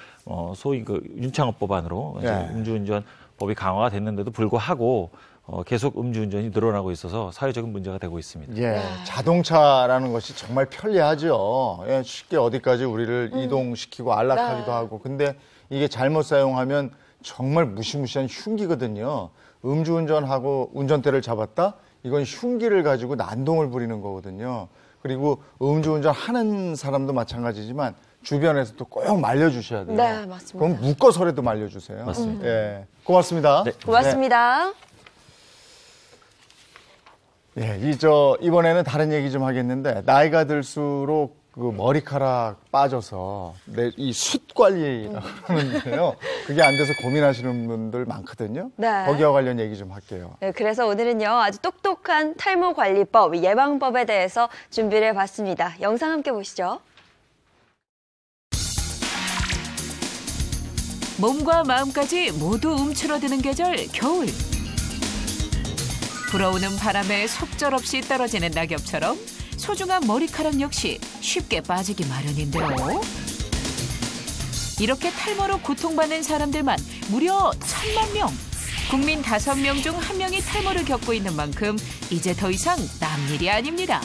소위 윤창호 법안으로 음주운전 법이 강화가 됐는데도 불구하고 계속 음주운전이 늘어나고 있어서 사회적인 문제가 되고 있습니다. 자동차라는 것이 정말 편리하죠. 쉽게 어디까지 우리를 이동시키고 안락하기도 하고. 근데 이게 잘못 사용하면 정말 무시무시한 흉기거든요. 음주운전하고 운전대를 잡았다? 이건 흉기를 가지고 난동을 부리는 거거든요. 그리고 음주운전 하는 사람도 마찬가지지만 주변에서도 꼭 말려주셔야 돼요. 네, 맞습니다. 그럼 묶어서라도 말려주세요. 맞습니다. 고맙습니다. 네, 고맙습니다. 이번에는 다른 얘기 좀 하겠는데, 나이가 들수록 머리카락 빠져서 이 숱 관리라고 하는데요. 그게 안 돼서 고민하시는 분들 많거든요. 거기와 관련 얘기 좀 할게요. 그래서 오늘은요, 아주 똑똑한 탈모 관리법, 예방법에 대해서 준비를 해봤습니다. 영상 함께 보시죠. 몸과 마음까지 모두 움츠러드는 계절 겨울. 불어오는 바람에 속절없이 떨어지는 낙엽처럼 소중한 머리카락 역시 쉽게 빠지기 마련인데요. 이렇게 탈모로 고통받는 사람들만 무려 1,000만 명. 국민 5명 중 1명이 탈모를 겪고 있는 만큼 이제 더 이상 남일이 아닙니다.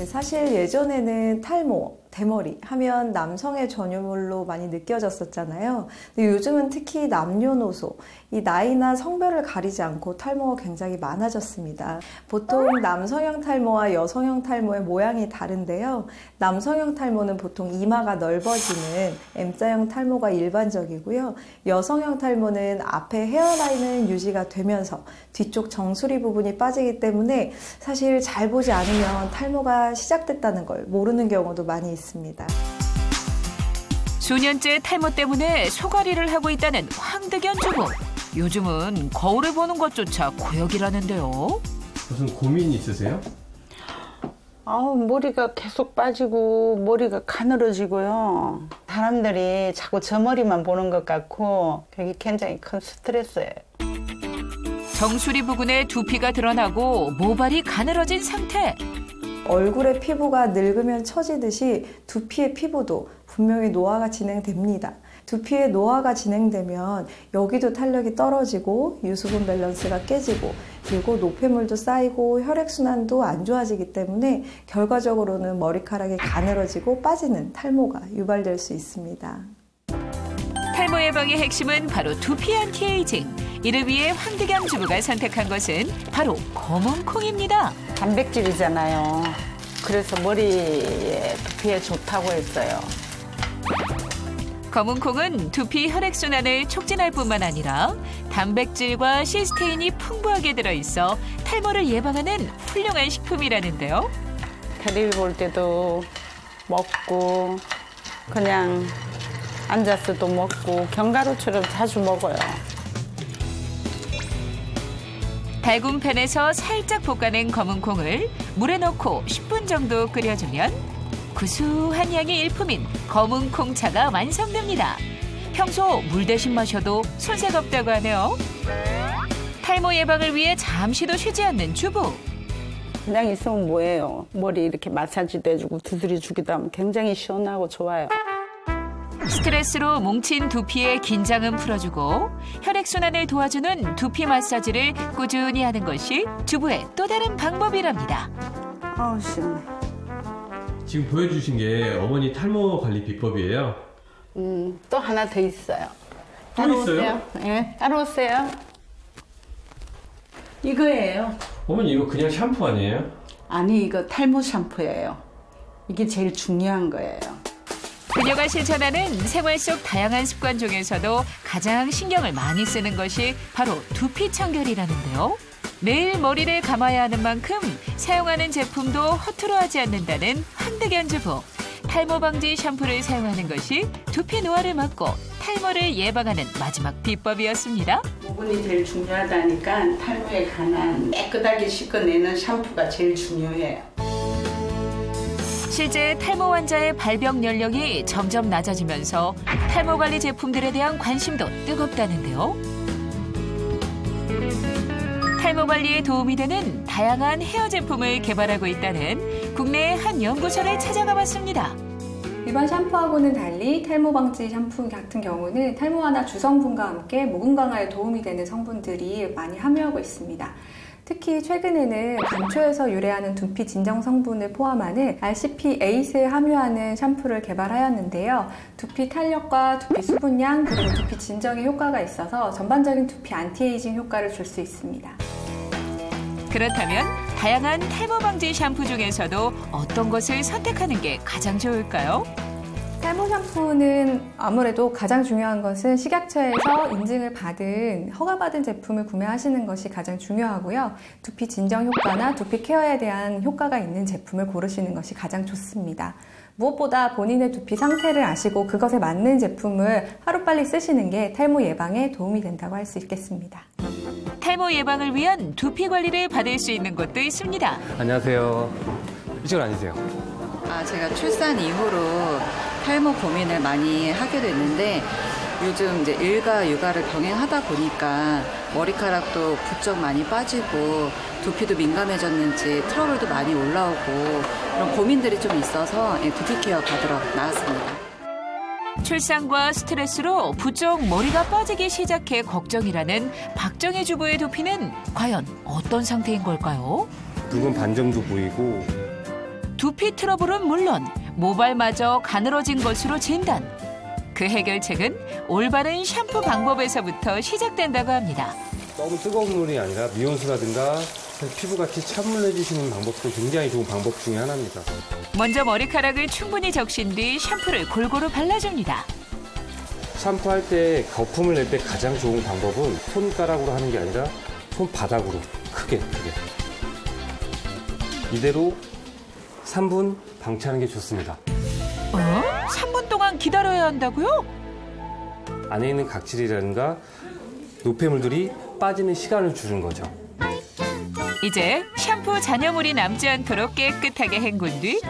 사실 예전에는 탈모, 대머리 하면 남성의 전유물로 많이 느껴졌었잖아요. 근데 요즘은 특히 남녀노소, 이 나이나 성별을 가리지 않고 탈모가 굉장히 많아졌습니다. 보통 남성형 탈모와 여성형 탈모의 모양이 다른데요. 남성형 탈모는 보통 이마가 넓어지는 M자형 탈모가 일반적이고요. 여성형 탈모는 앞에 헤어라인은 유지가 되면서 뒤쪽 정수리 부분이 빠지기 때문에 사실 잘 보지 않으면 탈모가 시작됐다는 걸 모르는 경우도 많이 있습니다. 수년째 탈모 때문에 소가리를 하고 있다는 황득연 주부. 요즘은 거울을 보는 것조차 고역이라는데요. 무슨 고민이 있으세요? 머리가 계속 빠지고 머리가 가늘어지고요. 사람들이 자꾸 저 머리만 보는 것 같고 그게 굉장히 큰 스트레스예요. 정수리 부근에 두피가 드러나고 모발이 가늘어진 상태. 얼굴의 피부가 늙으면 처지듯이 두피의 피부도 분명히 노화가 진행됩니다. 두피의 노화가 진행되면 여기도 탄력이 떨어지고 유수분 밸런스가 깨지고 그리고 노폐물도 쌓이고 혈액순환도 안 좋아지기 때문에 결과적으로는 머리카락이 가늘어지고 빠지는 탈모가 유발될 수 있습니다. 탈모 예방의 핵심은 바로 두피 안티에이징. 이를 위해 황득양 주부가 선택한 것은 바로 검은 콩입니다. 단백질이잖아요. 그래서 머리에 두피에 좋다고 했어요. 검은 콩은 두피 혈액순환을 촉진할 뿐만 아니라 단백질과 시스테인이 풍부하게 들어있어 탈모를 예방하는 훌륭한 식품이라는데요. 텔레비 볼 때도 먹고 그냥 앉아서도 먹고 견과류처럼 자주 먹어요. 달군 팬에서 살짝 볶아낸 검은 콩을 물에 넣고 10분 정도 끓여주면 구수한 향이 일품인 검은 콩차가 완성됩니다. 평소 물 대신 마셔도 손색 없다고 하네요. 탈모 예방을 위해 잠시도 쉬지 않는 주부. 그냥 있으면 뭐예요. 머리 이렇게 마사지도 해주고 두드려 주기도 하면 굉장히 시원하고 좋아요. 스트레스로 뭉친 두피의 긴장은 풀어주고 혈액순환을 도와주는 두피 마사지를 꾸준히 하는 것이 주부의 또 다른 방법이랍니다. 시원해. 지금 보여주신 게 어머니 탈모 관리 비법이에요? 또 하나 더 있어요. 또 있어요? 네, 따라오세요. 이거예요. 어머니 이거 그냥 샴푸 아니에요? 아니, 이거 탈모 샴푸예요. 이게 제일 중요한 거예요. 그녀가 실천하는 생활 속 다양한 습관 중에서도 가장 신경을 많이 쓰는 것이 바로 두피 청결이라는데요. 매일 머리를 감아야 하는 만큼 사용하는 제품도 허투루 하지 않는다는 황득연 주부. 탈모 방지 샴푸를 사용하는 것이 두피 노화를 막고 탈모를 예방하는 마지막 비법이었습니다. 모근이 제일 중요하다니까 탈모에 관한 깨끗하게 씻어내는 샴푸가 제일 중요해요. 실제 탈모 환자의 발병 연령이 점점 낮아지면서 탈모 관리 제품들에 대한 관심도 뜨겁다는데요. 탈모 관리에 도움이 되는 다양한 헤어 제품을 개발하고 있다는 국내의 한 연구소를 찾아가 봤습니다. 일반 샴푸하고는 달리 탈모 방지 샴푸 같은 경우는 탈모 완화 주성분과 함께 모근 강화에 도움이 되는 성분들이 많이 함유하고 있습니다. 특히 최근에는 감초에서 유래하는 두피 진정 성분을 포함하는 RCP8을 함유하는 샴푸를 개발하였는데요. 두피 탄력과 두피 수분량 그리고 두피 진정에 효과가 있어서 전반적인 두피 안티에이징 효과를 줄 수 있습니다. 그렇다면 다양한 탈모 방지 샴푸 중에서도 어떤 것을 선택하는 게 가장 좋을까요? 탈모 샴푸는 아무래도 가장 중요한 것은 식약처에서 인증을 받은 허가받은 제품을 구매하시는 것이 가장 중요하고요. 두피 진정 효과나 두피 케어에 대한 효과가 있는 제품을 고르시는 것이 가장 좋습니다. 무엇보다 본인의 두피 상태를 아시고 그것에 맞는 제품을 하루빨리 쓰시는 게 탈모 예방에 도움이 된다고 할 수 있겠습니다. 탈모 예방을 위한 두피 관리를 받을 수 있는 곳도 있습니다. 안녕하세요. 이쪽으로 앉으세요. 제가 출산 이후로 탈모 고민을 많이 하게 됐는데 요즘 이제 일과 육아를 병행하다 보니까 머리카락도 부쩍 많이 빠지고 두피도 민감해졌는지 트러블도 많이 올라오고 그런 고민들이 좀 있어서 두피 케어 받으러 나왔습니다. 출산과 스트레스로 부쩍 머리가 빠지기 시작해 걱정이라는 박정희 주부의 두피는 과연 어떤 상태인 걸까요? 붉은 반점도 보이고 두피 트러블은 물론 모발마저 가늘어진 것으로 진단. 그 해결책은 올바른 샴푸 방법에서부터 시작된다고 합니다. 너무 뜨거운 물이 아니라 미온수라든가 피부같이 찬물로 해주시는 방법도 굉장히 좋은 방법 중에 하나입니다. 먼저 머리카락을 충분히 적신 뒤 샴푸를 골고루 발라줍니다. 샴푸할 때 거품을 낼 때 가장 좋은 방법은 손가락으로 하는 게 아니라 손바닥으로 크게. 이대로 3분 방치하는 게 좋습니다. 3분 동안 기다려야 한다고요? 안에 있는 각질이라든가 노폐물들이 빠지는 시간을 주는 거죠. 이제 샴푸 잔여물이 남지 않도록 깨끗하게 헹군 뒤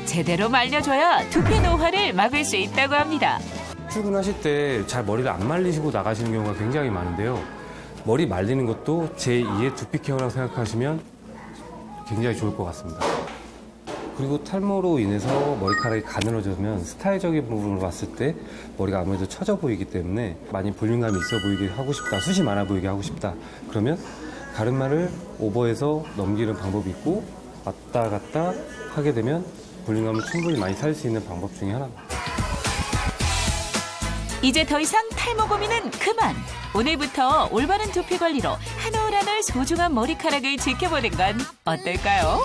제대로 말려줘야 두피 노화를 막을 수 있다고 합니다. 출근하실 때 잘 머리를 안 말리시고 나가시는 경우가 굉장히 많은데요. 머리 말리는 것도 제2의 두피 케어라고 생각하시면 굉장히 좋을 것 같습니다. 그리고 탈모로 인해서 머리카락이 가늘어지면 스타일적인 부분으로 봤을 때 머리가 아무래도 처져 보이기 때문에 많이 볼륨감이 있어 보이게 하고 싶다, 숱이 많아 보이게 하고 싶다. 그러면 가르마를 오버해서 넘기는 방법이 있고 왔다 갔다 하게 되면 볼륨감을 충분히 많이 살 수 있는 방법 중에 하나입니다. 이제 더 이상 탈모 고민은 그만! 오늘부터 올바른 두피 관리로 한 올 한 올 소중한 머리카락을 지켜보는 건 어떨까요?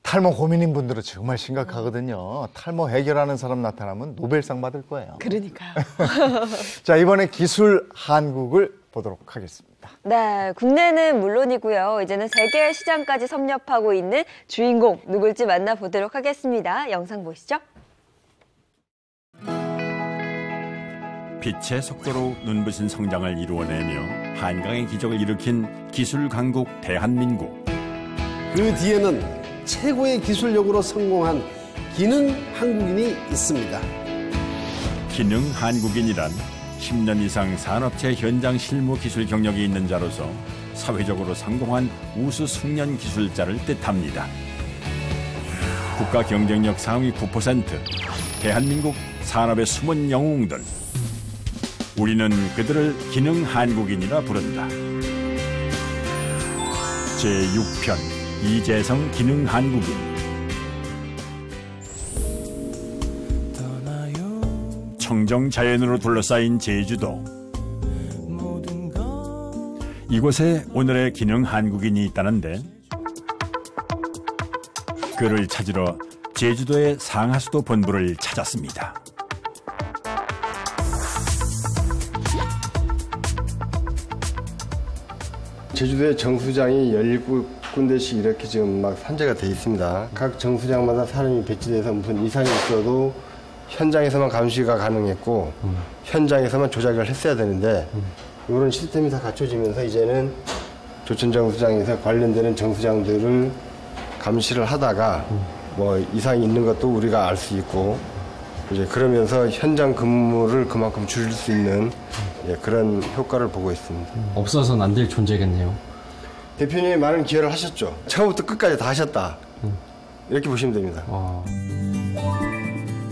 탈모 고민인 분들은 정말 심각하거든요. 탈모 해결하는 사람 나타나면 노벨상 받을 거예요. 그러니까요. 자, 이번에 기술 한국을 보도록 하겠습니다. 네, 국내는 물론이고요. 이제는 세계 시장까지 섭렵하고 있는 주인공 누굴지 만나보도록 하겠습니다. 영상 보시죠. 빛의 속도로 눈부신 성장을 이루어내며 한강의 기적을 일으킨 기술 강국 대한민국. 그 뒤에는 최고의 기술력으로 성공한 기능 한국인이 있습니다. 기능 한국인이란 10년 이상 산업체 현장 실무 기술 경력이 있는 자로서 사회적으로 성공한 우수 숙련 기술자를 뜻합니다. 국가 경쟁력 상위 9%, 대한민국 산업의 숨은 영웅들. 우리는 그들을 기능 한국인이라 부른다. 제6편 이재성 기능 한국인. 청정 자연으로 둘러싸인 제주도. 이곳에 오늘의 기능 한국인이 있다는데 그를 찾으러 제주도의 상하수도 본부를 찾았습니다. 제주도의 정수장이 17군데씩 이렇게 지금 막 산재가 돼 있습니다. 각 정수장마다 사람이 배치돼서 무슨 이상이 있어도 현장에서만 감시가 가능했고 현장에서만 조작을 했어야 되는데 이런 시스템이 다 갖춰지면서 이제는 조천정수장에서 관련되는 정수장들을 감시를 하다가 뭐 이상이 있는 것도 우리가 알 수 있고 이제 그러면서 현장 근무를 그만큼 줄일 수 있는 그런 효과를 보고 있습니다. 없어서는 안 될 존재겠네요. 대표님이 많은 기여를 하셨죠. 처음부터 끝까지 다 하셨다. 이렇게 보시면 됩니다.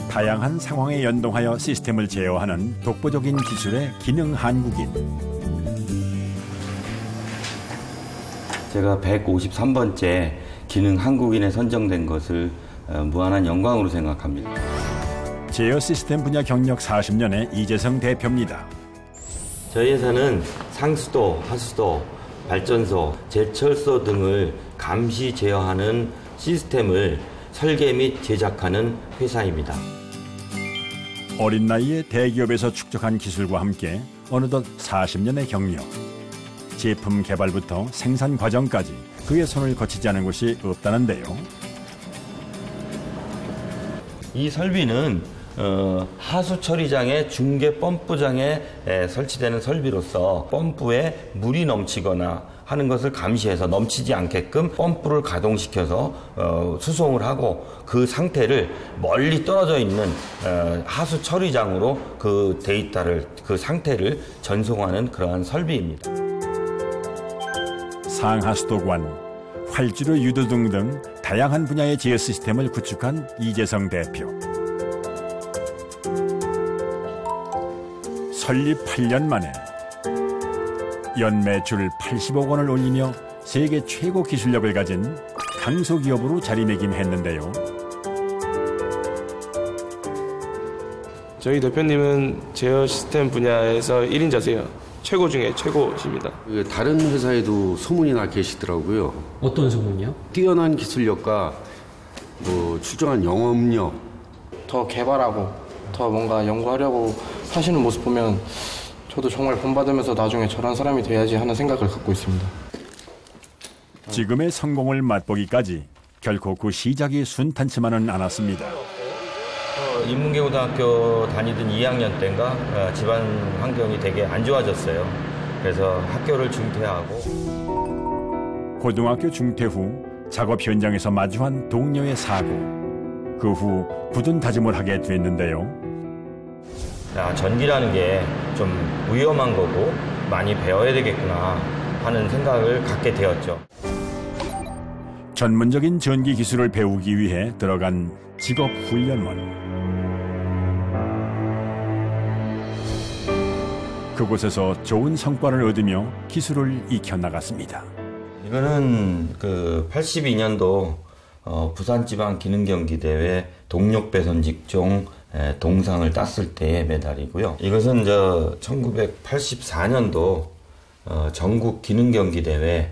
다양한 상황에 연동하여 시스템을 제어하는 독보적인 기술의 기능 한국인. 제가 153번째 기능 한국인에 선정된 것을 무한한 영광으로 생각합니다. 제어 시스템 분야 경력 40년의 이재성 대표입니다. 저희 회사는 상수도, 하수도, 발전소, 제철소 등을 감시 제어하는 시스템을 설계 및 제작하는 회사입니다. 어린 나이에 대기업에서 축적한 기술과 함께 어느덧 40년의 경력. 제품 개발부터 생산 과정까지 그의 손을 거치지 않은 곳이 없다는데요. 이 설비는 하수 처리장의 중계 펌프장에 설치되는 설비로서 펌프에 물이 넘치거나 하는 것을 감시해서 넘치지 않게끔 펌프를 가동시켜서 수송을 하고 그 상태를 멀리 떨어져 있는 하수 처리장으로 그 데이터를, 그 상태를 전송하는 그러한 설비입니다. 상하수도관, 활주로 유도 등등 다양한 분야의 제어 시스템을 구축한 이재성 대표. 설립 8년 만에 연매출 80억 원을 올리며 세계 최고 기술력을 가진 강소기업으로 자리매김했는데요. 저희 대표님은 제어 시스템 분야에서 1인자세요. 최고 중에 최고십니다. 다른 회사에도 소문이 나 계시더라고요. 어떤 소문이요? 뛰어난 기술력과 출중한 영업력. 더 개발하고 더 뭔가 연구하려고 하시는 모습 보면 저도 정말 본받으면서 나중에 저런 사람이 돼야지 하는 생각을 갖고 있습니다. 지금의 성공을 맛보기까지 결코 그 시작이 순탄치만은 않았습니다. 인문계고등학교 다니던 2학년 때인가 집안 환경이 되게 안 좋아졌어요. 그래서 학교를 중퇴하고 고등학교 중퇴 후 작업 현장에서 마주한 동료의 사고. 그 후 굳은 다짐을 하게 됐는데요. 전기라는 게 좀 위험한 거고 많이 배워야 되겠구나 하는 생각을 갖게 되었죠. 전문적인 전기 기술을 배우기 위해 들어간 직업훈련원. 그곳에서 좋은 성과를 얻으며 기술을 익혀나갔습니다. 이거는 82년도 부산지방기능경기대회 동력배선 직종 동상을 땄을 때의 메달이고요. 이것은 1984년도 전국 기능경기대회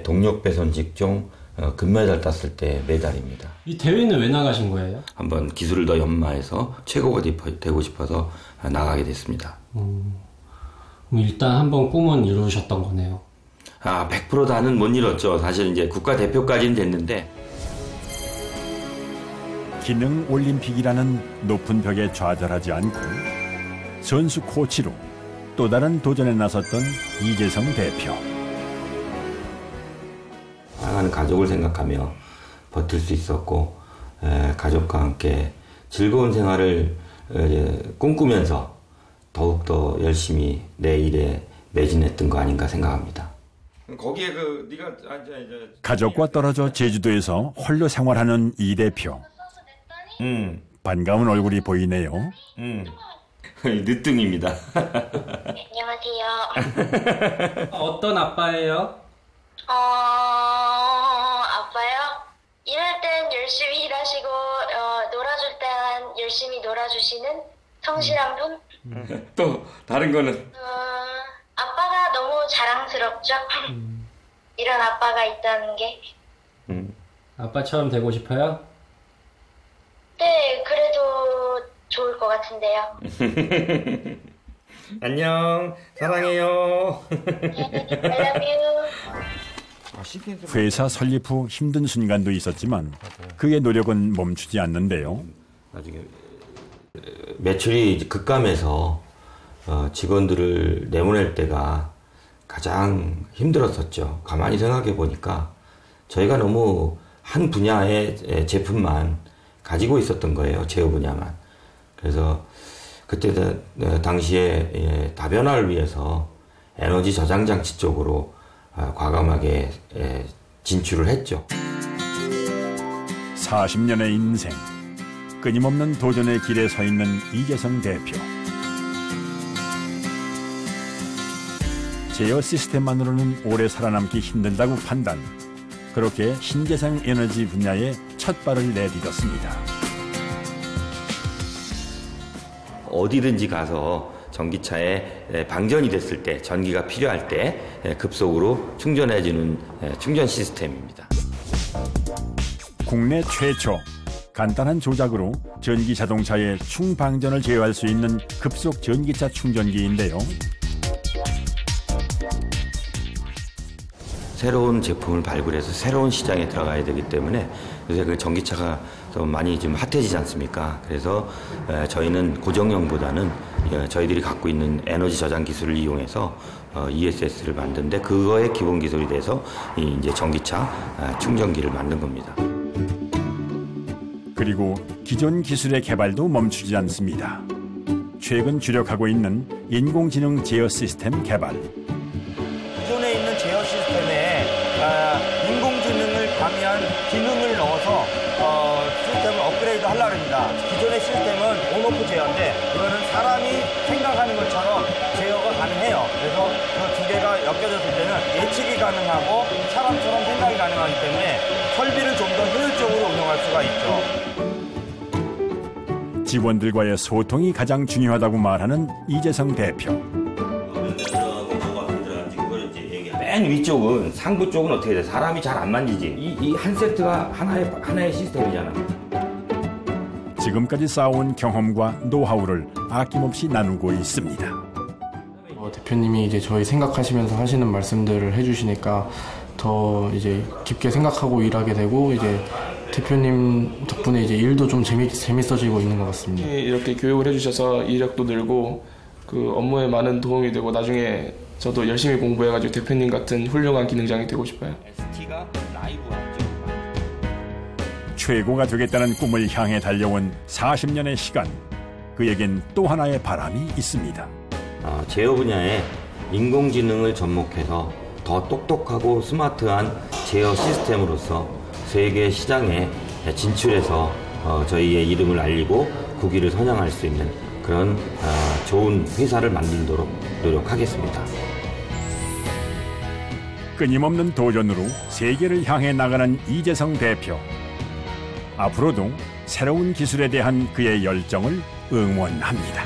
동력배선 직종 금메달 땄을 때 메달입니다. 이 대회는 왜 나가신 거예요? 한번 기술을 더 연마해서 최고가 되고 싶어서 나가게 됐습니다. 일단 한번 꿈은 이루셨던 거네요. 100% 다는 못 이뤘죠. 사실 이제 국가대표까지는 됐는데. 기능 올림픽이라는 높은 벽에 좌절하지 않고 선수 코치로 또 다른 도전에 나섰던 이재성 대표. 사랑하는 가족을 생각하며 버틸 수 있었고 가족과 함께 즐거운 생활을 꿈꾸면서 더욱더 열심히 내 일에 매진했던 거 아닌가 생각합니다. 거기에 네가 가족과 떨어져 제주도에서 홀로 생활하는 이 대표. 반가운 얼굴이 보이네요. 늦둥입니다. 안녕하세요. 어떤 아빠예요? 아빠요? 일할 땐 열심히 일하시고 놀아줄 땐 열심히 놀아주시는 성실한 분? 또 다른 거는? 아빠가 너무 자랑스럽죠? 이런 아빠가 있다는 게. 아빠처럼 되고 싶어요? 네, 그래도 좋을 것 같은데요. 안녕, 사랑해요. I love you. 회사 설립 후 힘든 순간도 있었지만 그의 노력은 멈추지 않는데요. 나중에 매출이 급감해서 직원들을 내보낼 때가 가장 힘들었었죠. 가만히 생각해 보니까 저희가 너무 한 분야의 제품만 가지고 있었던 거예요. 제어 분야만. 그래서 그때 당시에 다변화를 위해서 에너지 저장 장치 쪽으로 과감하게 진출을 했죠. 40년의 인생, 끊임없는 도전의 길에 서 있는 이재성 대표. 제어 시스템만으로는 오래 살아남기 힘들다고 판단. 그렇게 신재생 에너지 분야에 첫 발을 내딛었습니다. 어디든지 가서 전기차에 방전이 됐을 때, 전기가 필요할 때 급속으로 충전해주는 충전 시스템입니다. 국내 최초 간단한 조작으로 전기 자동차의 충방전을 제어할 수 있는 급속 전기차 충전기인데요. 새로운 제품을 발굴해서 새로운 시장에 들어가야 되기 때문에 요새 그 전기차가 좀 많이 좀 핫해지지 않습니까? 그래서 저희는 고정형보다는 저희들이 갖고 있는 에너지 저장 기술을 이용해서 ESS를 만드는데 그거의 기본 기술이 돼서 이제 전기차 충전기를 만든 겁니다. 그리고 기존 기술의 개발도 멈추지 않습니다. 최근 주력하고 있는 인공지능 제어 시스템 개발. 기존에 있는 제어 시스템에 인공지능을 가미한 기능을 넣어서 시스템을 업그레이드 하려고 합니다. 기존의 시스템은 온오프 제어인데 이거는 사람이 생각하는 것처럼 제어가 가능해요. 그래서 그 두 개가 엮여졌을 때는 예측이 가능하고 사람처럼 생각이 가능하기 때문에 설비를 좀 더 효율적으로 운영할 수가 있죠. 직원들과의 소통이 가장 중요하다고 말하는 이재성 대표. 맨 위쪽은 상부 쪽은 어떻게 돼? 사람이 잘 안 만지지. 이 한 세트가 하나의 시스템이잖아. 지금까지 쌓아온 경험과 노하우를 아낌없이 나누고 있습니다. 대표님이 이제 저희 생각하시면서 하시는 말씀들을 해주시니까 더 이제 깊게 생각하고 일하게 되고 이제 대표님 덕분에 이제 일도 좀 재밌어지고 있는 것 같습니다. 이렇게 교육을 해주셔서 이력도 늘고 그 업무에 많은 도움이 되고 나중에 저도 열심히 공부해가지고 대표님 같은 훌륭한 기능장이 되고 싶어요. 최고가 되겠다는 꿈을 향해 달려온 40년의 시간. 그에겐 또 하나의 바람이 있습니다. 제어 분야에 인공지능을 접목해서 더 똑똑하고 스마트한 제어 시스템으로서 세계 시장에 진출해서 저희의 이름을 알리고 국위를 선양할 수 있는 그런 좋은 회사를 만들도록 노력하겠습니다. 끊임없는 도전으로 세계를 향해 나가는 이재성 대표. 앞으로도 새로운 기술에 대한 그의 열정을 응원합니다.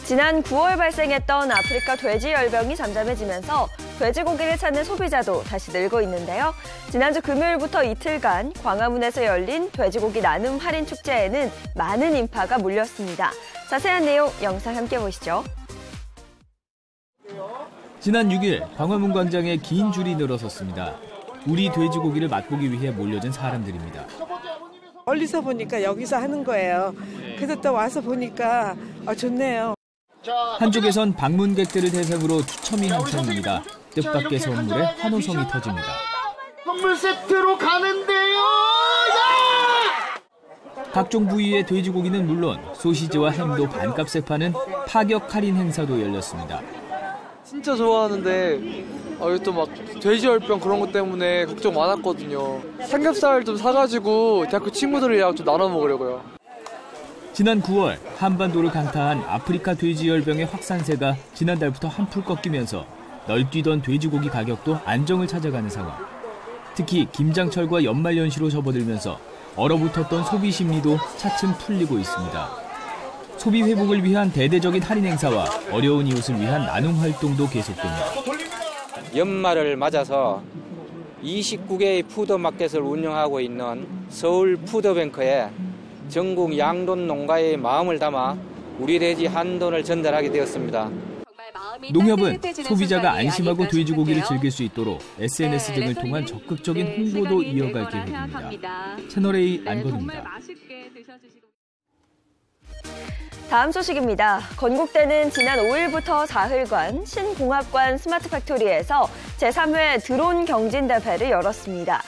지난 9월 발생했던 아프리카 돼지열병이 잠잠해지면서 돼지고기를 찾는 소비자도 다시 늘고 있는데요. 지난주 금요일부터 이틀간 광화문에서 열린 돼지고기 나눔 할인 축제에는 많은 인파가 몰렸습니다. 자세한 내용 영상 함께 보시죠. 지난 6일 광화문 광장에 긴 줄이 늘어섰습니다. 우리 돼지고기를 맛보기 위해 몰려든 사람들입니다. 멀리서 보니까 여기서 하는 거예요. 그래서 또 와서 보니까 좋네요. 한쪽에선 방문객들을 대상으로 추첨이 한창입니다. 뜻밖의 선물에 환호성이 터집니다. 선물 세트로 가는데요. 각종 부위의 돼지고기는 물론 소시지와 햄도 반값에 파는 파격 할인 행사도 열렸습니다. 진짜 좋아하는데 또 막 돼지열병 그런 것 때문에 걱정 많았거든요. 삼겹살 좀 사가지고 대학교 친구들이랑 좀 나눠 먹으려고요. 지난 9월 한반도를 강타한 아프리카 돼지열병의 확산세가 지난달부터 한풀 꺾이면서 널뛰던 돼지고기 가격도 안정을 찾아가는 상황. 특히 김장철과 연말연시로 접어들면서 얼어붙었던 소비 심리도 차츰 풀리고 있습니다. 소비 회복을 위한 대대적인 할인 행사와 어려운 이웃을 위한 나눔 활동도 계속됩니다. 연말을 맞아서 29개의 푸드마켓을 운영하고 있는 서울 푸드뱅크에 전국 양돈 농가의 마음을 담아 우리 돼지 한돈을 전달하게 되었습니다. 농협은 소비자가 안심하고 돼지고기를 즐길 수 있도록 SNS 등을 통한 적극적인 홍보도 이어갈 계획입니다. 채널A 안건우입니다. 다음 소식입니다. 건국대는 지난 5일부터 4일간 신공학관 스마트팩토리에서 제3회 드론 경진대회를 열었습니다.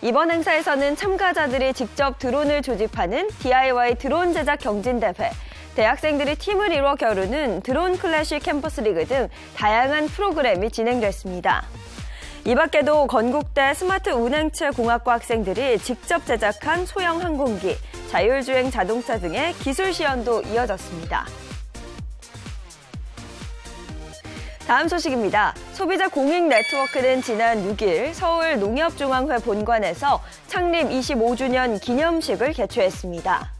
이번 행사에서는 참가자들이 직접 드론을 조집하는 DIY 드론 제작 경진대회, 대학생들이 팀을 이루어 겨루는 드론 클래식 캠퍼스 리그 등 다양한 프로그램이 진행됐습니다. 이 밖에도 건국대 스마트 운행체 공학과 학생들이 직접 제작한 소형 항공기, 자율주행 자동차 등의 기술 시연도 이어졌습니다. 다음 소식입니다. 소비자 공익 네트워크는 지난 6일 서울 농협중앙회 본관에서 창립 25주년 기념식을 개최했습니다.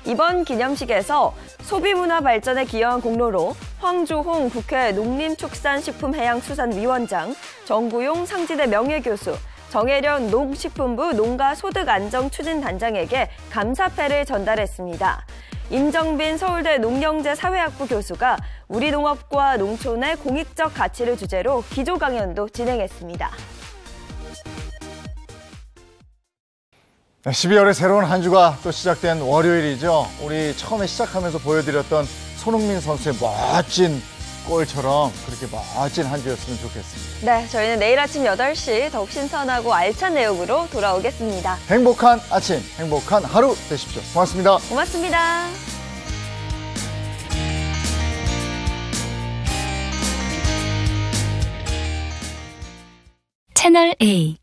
이번 기념식에서 소비문화 발전에 기여한 공로로 황주홍 국회 농림축산식품해양수산위원장, 정구용 상지대 명예교수, 정혜련 농식품부 농가소득안정추진단장에게 감사패를 전달했습니다. 임정빈 서울대 농경제사회학부 교수가 우리 농업과 농촌의 공익적 가치를 주제로 기조 강연도 진행했습니다. 12월의 새로운 한 주가 또 시작된 월요일이죠. 우리 처음에 시작하면서 보여드렸던 손흥민 선수의 멋진 골처럼 그렇게 멋진 한 주였으면 좋겠습니다. 네, 저희는 내일 아침 8시 더욱 신선하고 알찬 내용으로 돌아오겠습니다. 행복한 아침, 행복한 하루 되십시오. 고맙습니다. 고맙습니다. 채널A